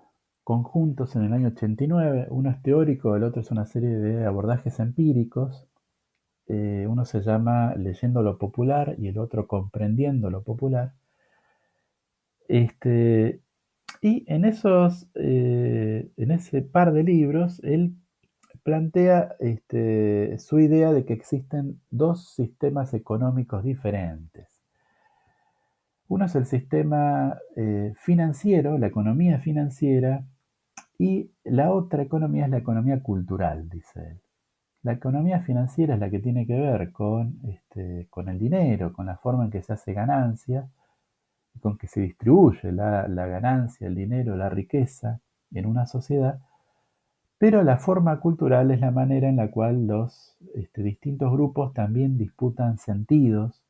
[SPEAKER 1] conjuntos en el año 89. Uno es teórico, el otro es una serie de abordajes empíricos. Uno se llama Leyendo lo Popular y el otro Comprendiendo lo Popular. Y en ese par de libros, él plantea su idea de que existen dos sistemas económicos diferentes. Uno es el sistema financiero, la economía financiera, y la otra economía es la economía cultural, dice él. La economía financiera es la que tiene que ver con el dinero, con la forma en que se hace ganancia, con que se distribuye la ganancia, el dinero, la riqueza en una sociedad, pero la forma cultural es la manera en la cual los distintos grupos también disputan sentidos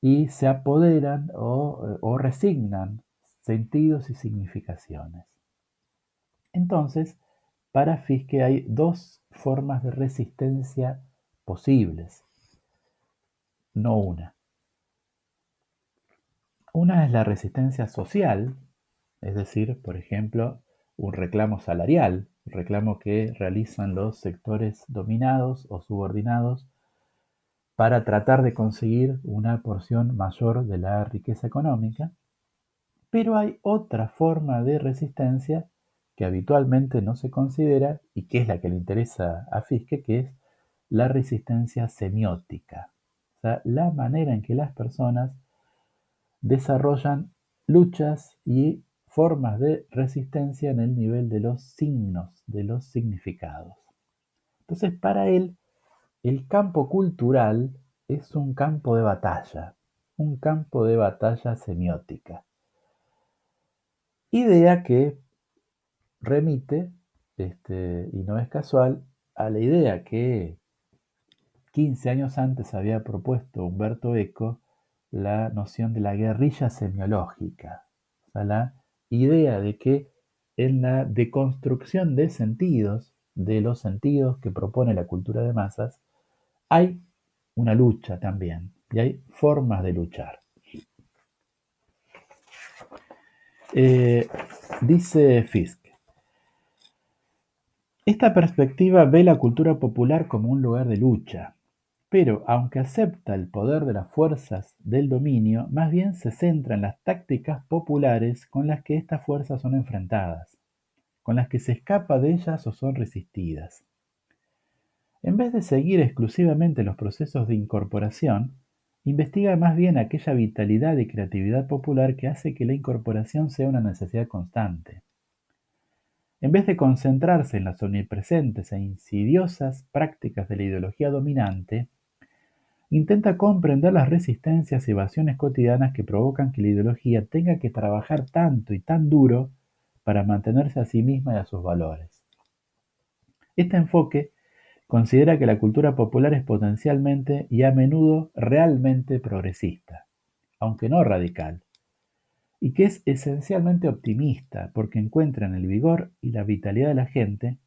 [SPEAKER 1] y se apoderan o resignan sentidos y significaciones. Entonces, para Fiske hay dos formas de resistencia posibles, no una. Una es la resistencia social, es decir, por ejemplo, un reclamo salarial, un reclamo que realizan los sectores dominados o subordinados para tratar de conseguir una porción mayor de la riqueza económica. Pero hay otra forma de resistencia que habitualmente no se considera y que es la que le interesa a Fiske, que es la resistencia semiótica. O sea, la manera en que las personas desarrollan luchas y formas de resistencia en el nivel de los signos, de los significados. Entonces, para él, el campo cultural es un campo de batalla semiótica. Idea que remite, y no es casual, a la idea que 15 años antes había propuesto Umberto Eco, la noción de la guerrilla semiológica, o sea, la idea de que en la deconstrucción de los sentidos que propone la cultura de masas, hay una lucha también, y hay formas de luchar. Dice Fisk, esta perspectiva ve la cultura popular como un lugar de lucha, pero aunque acepta el poder de las fuerzas del dominio, más bien se centra en las tácticas populares con las que estas fuerzas son enfrentadas, con las que se escapa de ellas o son resistidas. En vez de seguir exclusivamente los procesos de incorporación, investiga más bien aquella vitalidad y creatividad popular que hace que la incorporación sea una necesidad constante. En vez de concentrarse en las omnipresentes e insidiosas prácticas de la ideología dominante, intenta comprender las resistencias y evasiones cotidianas que provocan que la ideología tenga que trabajar tanto y tan duro para mantenerse a sí misma y a sus valores. Este enfoque considera que la cultura popular es potencialmente y a menudo realmente progresista, aunque no radical, y que es esencialmente optimista porque encuentra en el vigor y la vitalidad de la gente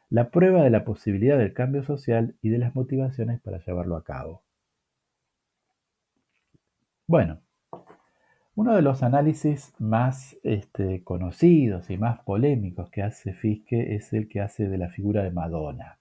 [SPEAKER 1] la prueba de la posibilidad del cambio social y de las motivaciones para llevarlo a cabo. Bueno, uno de los análisis más conocidos y más polémicos que hace Fiske es el que hace de la figura de Madonna.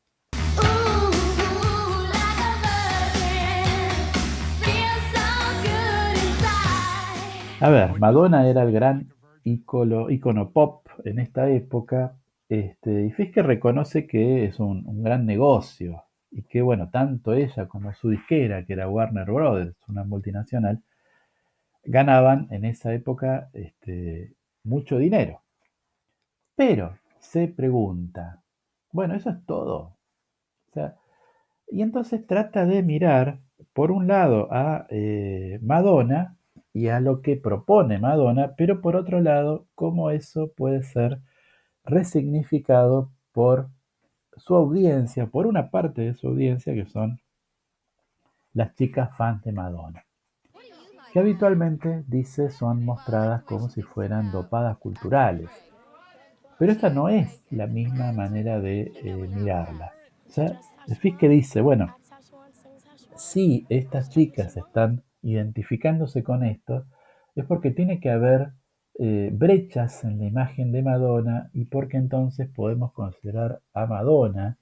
[SPEAKER 1] A ver, Madonna era el gran ícono pop en esta época, y Fiske reconoce que es un gran negocio y que, bueno, tanto ella como su disquera, que era Warner Brothers, una multinacional, ganaban en esa época mucho dinero. Pero se pregunta, bueno, eso es todo. O sea, y entonces trata de mirar, por un lado, a Madonna y a lo que propone Madonna, pero por otro lado, cómo eso puede ser resignificado por su audiencia, por una parte de su audiencia, que son las chicas fans de Madonna, que habitualmente, dice, son mostradas como si fueran dopadas culturales. Pero esta no es la misma manera de mirarla. O sea, Fiske dice, bueno, si estas chicas están identificándose con esto, es porque tiene que haber brechas en la imagen de Madonna y porque entonces podemos considerar a Madonna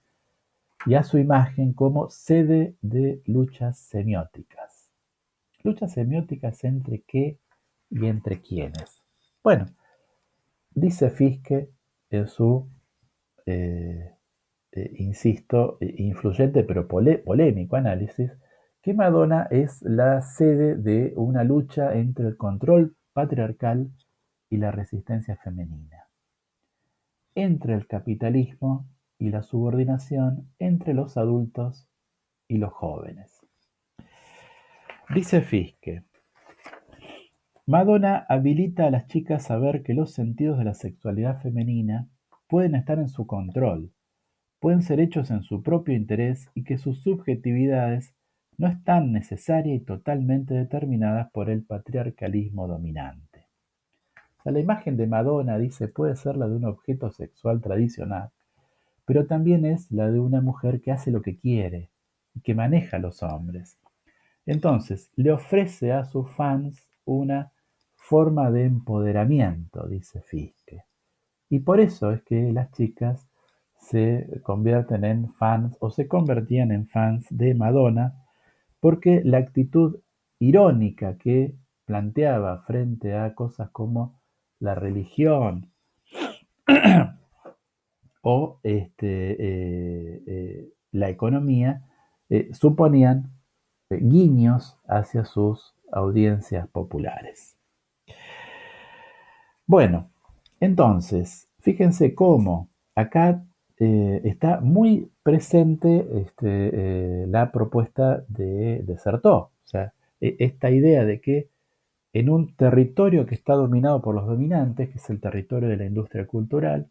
[SPEAKER 1] y a su imagen como sede de luchas semióticas. ¿Luchas semióticas entre qué y entre quiénes? Bueno, dice Fiske en su insisto, influyente pero polémico análisis, que Madonna es la sede de una lucha entre el control patriarcal y la resistencia femenina, entre el capitalismo y la subordinación, entre los adultos y los jóvenes. Dice Fiske, Madonna habilita a las chicas a ver que los sentidos de la sexualidad femenina pueden estar en su control, pueden ser hechos en su propio interés y que sus subjetividades no están necesaria y totalmente determinadas por el patriarcalismo dominante. O sea, la imagen de Madonna, dice, puede ser la de un objeto sexual tradicional, pero también es la de una mujer que hace lo que quiere y que maneja a los hombres. Entonces, le ofrece a sus fans una forma de empoderamiento, dice Fiske. Y por eso es que las chicas se convierten en fans o se convertían en fans de Madonna, porque la actitud irónica que planteaba frente a cosas como la religión o la economía suponían guiños hacia sus audiencias populares. Bueno, entonces, fíjense cómo acá está muy presente la propuesta de Certeau. O sea, esta idea de que en un territorio que está dominado por los dominantes, que es el territorio de la industria cultural,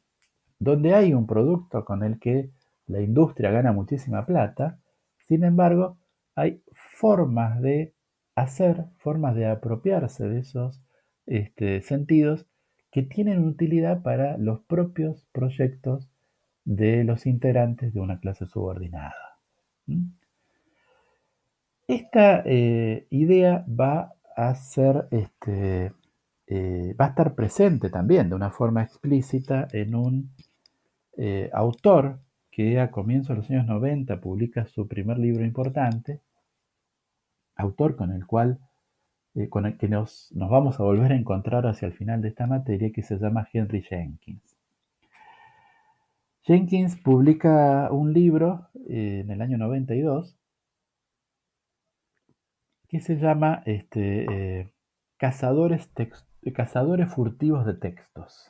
[SPEAKER 1] donde hay un producto con el que la industria gana muchísima plata, sin embargo, hay formas de hacer, formas de apropiarse de esos sentidos que tienen utilidad para los propios proyectos de los integrantes de una clase subordinada. ¿Mm? Esta idea va a ser, va a estar presente también de una forma explícita en un autor que a comienzos de los años 90 publica su primer libro importante, autor con el cual con el que nos vamos a volver a encontrar hacia el final de esta materia, que se llama Henry Jenkins. Jenkins publica un libro en el año 92 que se llama Cazadores furtivos de textos.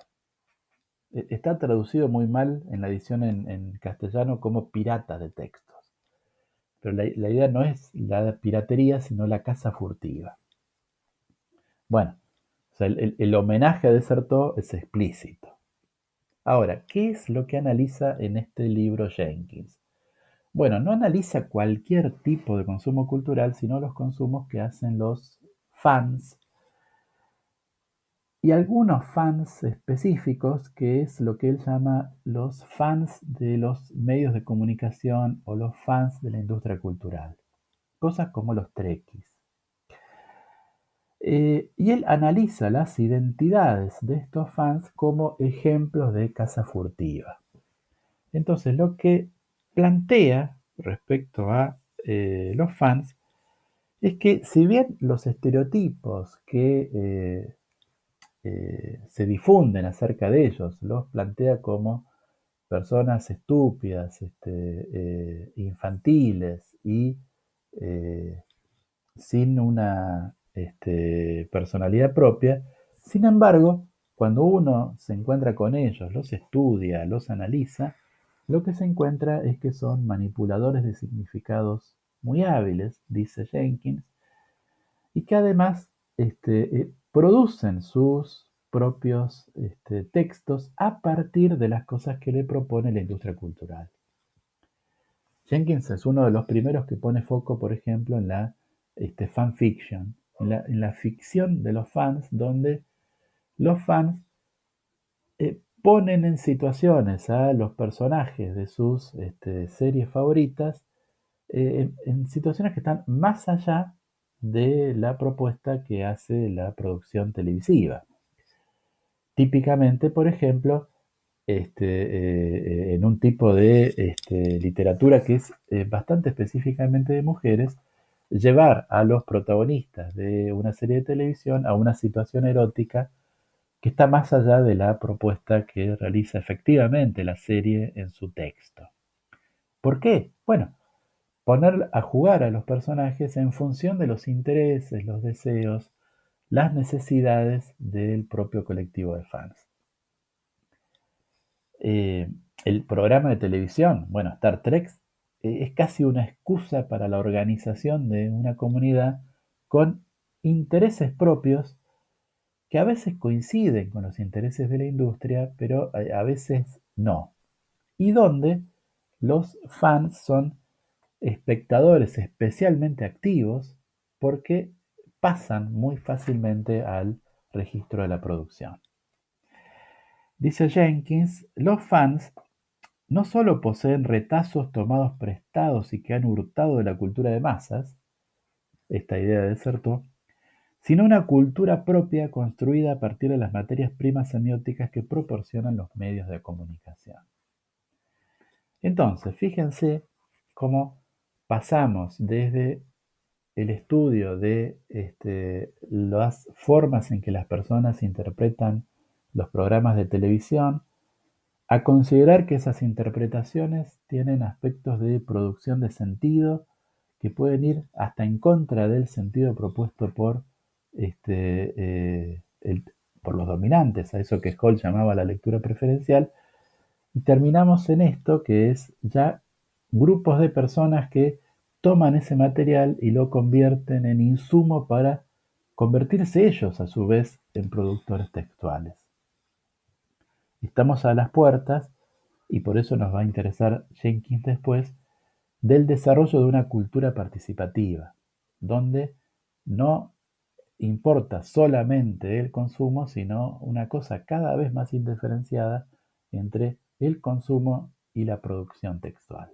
[SPEAKER 1] Está traducido muy mal en la edición en castellano como pirata de textos. Pero la idea no es la piratería, sino la caza furtiva. Bueno, o sea, el homenaje a Desertó es explícito. Ahora, ¿qué es lo que analiza en este libro Jenkins? Bueno, no analiza cualquier tipo de consumo cultural, sino los consumos que hacen los fans y algunos fans específicos, que es lo que él llama los fans de los medios de comunicación o los fans de la industria cultural. Cosas como los trekkies. Y él analiza las identidades de estos fans como ejemplos de caza furtiva. Entonces, lo que plantea respecto a los fans es que si bien los estereotipos que se difunden acerca de ellos los plantea como personas estúpidas, infantiles y eh, sin una personalidad propia. Sin embargo, cuando uno se encuentra con ellos, los estudia, los analiza, lo que se encuentra es que son manipuladores de significados muy hábiles, dice Jenkins, y que además producen sus propios textos a partir de las cosas que le propone la industria cultural. Jenkins es uno de los primeros que pone foco, por ejemplo, en la fanfiction, en la ficción de los fans, donde los fans ponen en situaciones a los personajes de sus series favoritas, en situaciones que están más allá de la propuesta que hace la producción televisiva. Típicamente, por ejemplo, en un tipo de literatura que es bastante específicamente de mujeres, llevar a los protagonistas de una serie de televisión a una situación erótica que está más allá de la propuesta que realiza efectivamente la serie en su texto. ¿Por qué? Bueno, poner a jugar a los personajes en función de los intereses, los deseos, las necesidades del propio colectivo de fans. Eh, el programa de televisión, bueno, Star Trek, es casi una excusa para la organización de una comunidad con intereses propios que a veces coinciden con los intereses de la industria, pero a veces no. Y donde los fans son espectadores especialmente activos porque pasan muy fácilmente al registro de la producción. Dice Jenkins, los fans no solo poseen retazos tomados prestados y que han hurtado de la cultura de masas, esta idea de Desertó, sino una cultura propia construida a partir de las materias primas semióticas que proporcionan los medios de comunicación. Entonces, fíjense cómo pasamos desde el estudio de las formas en que las personas interpretan los programas de televisión, a considerar que esas interpretaciones tienen aspectos de producción de sentido que pueden ir hasta en contra del sentido propuesto por por los dominantes, a eso que Hall llamaba la lectura preferencial, y terminamos en esto que es ya grupos de personas que toman ese material y lo convierten en insumo para convertirse ellos a su vez en productores textuales. Estamos a las puertas, y por eso nos va a interesar Jenkins después, del desarrollo de una cultura participativa, donde no importa solamente el consumo, sino una cosa cada vez más indiferenciada entre el consumo y la producción textual.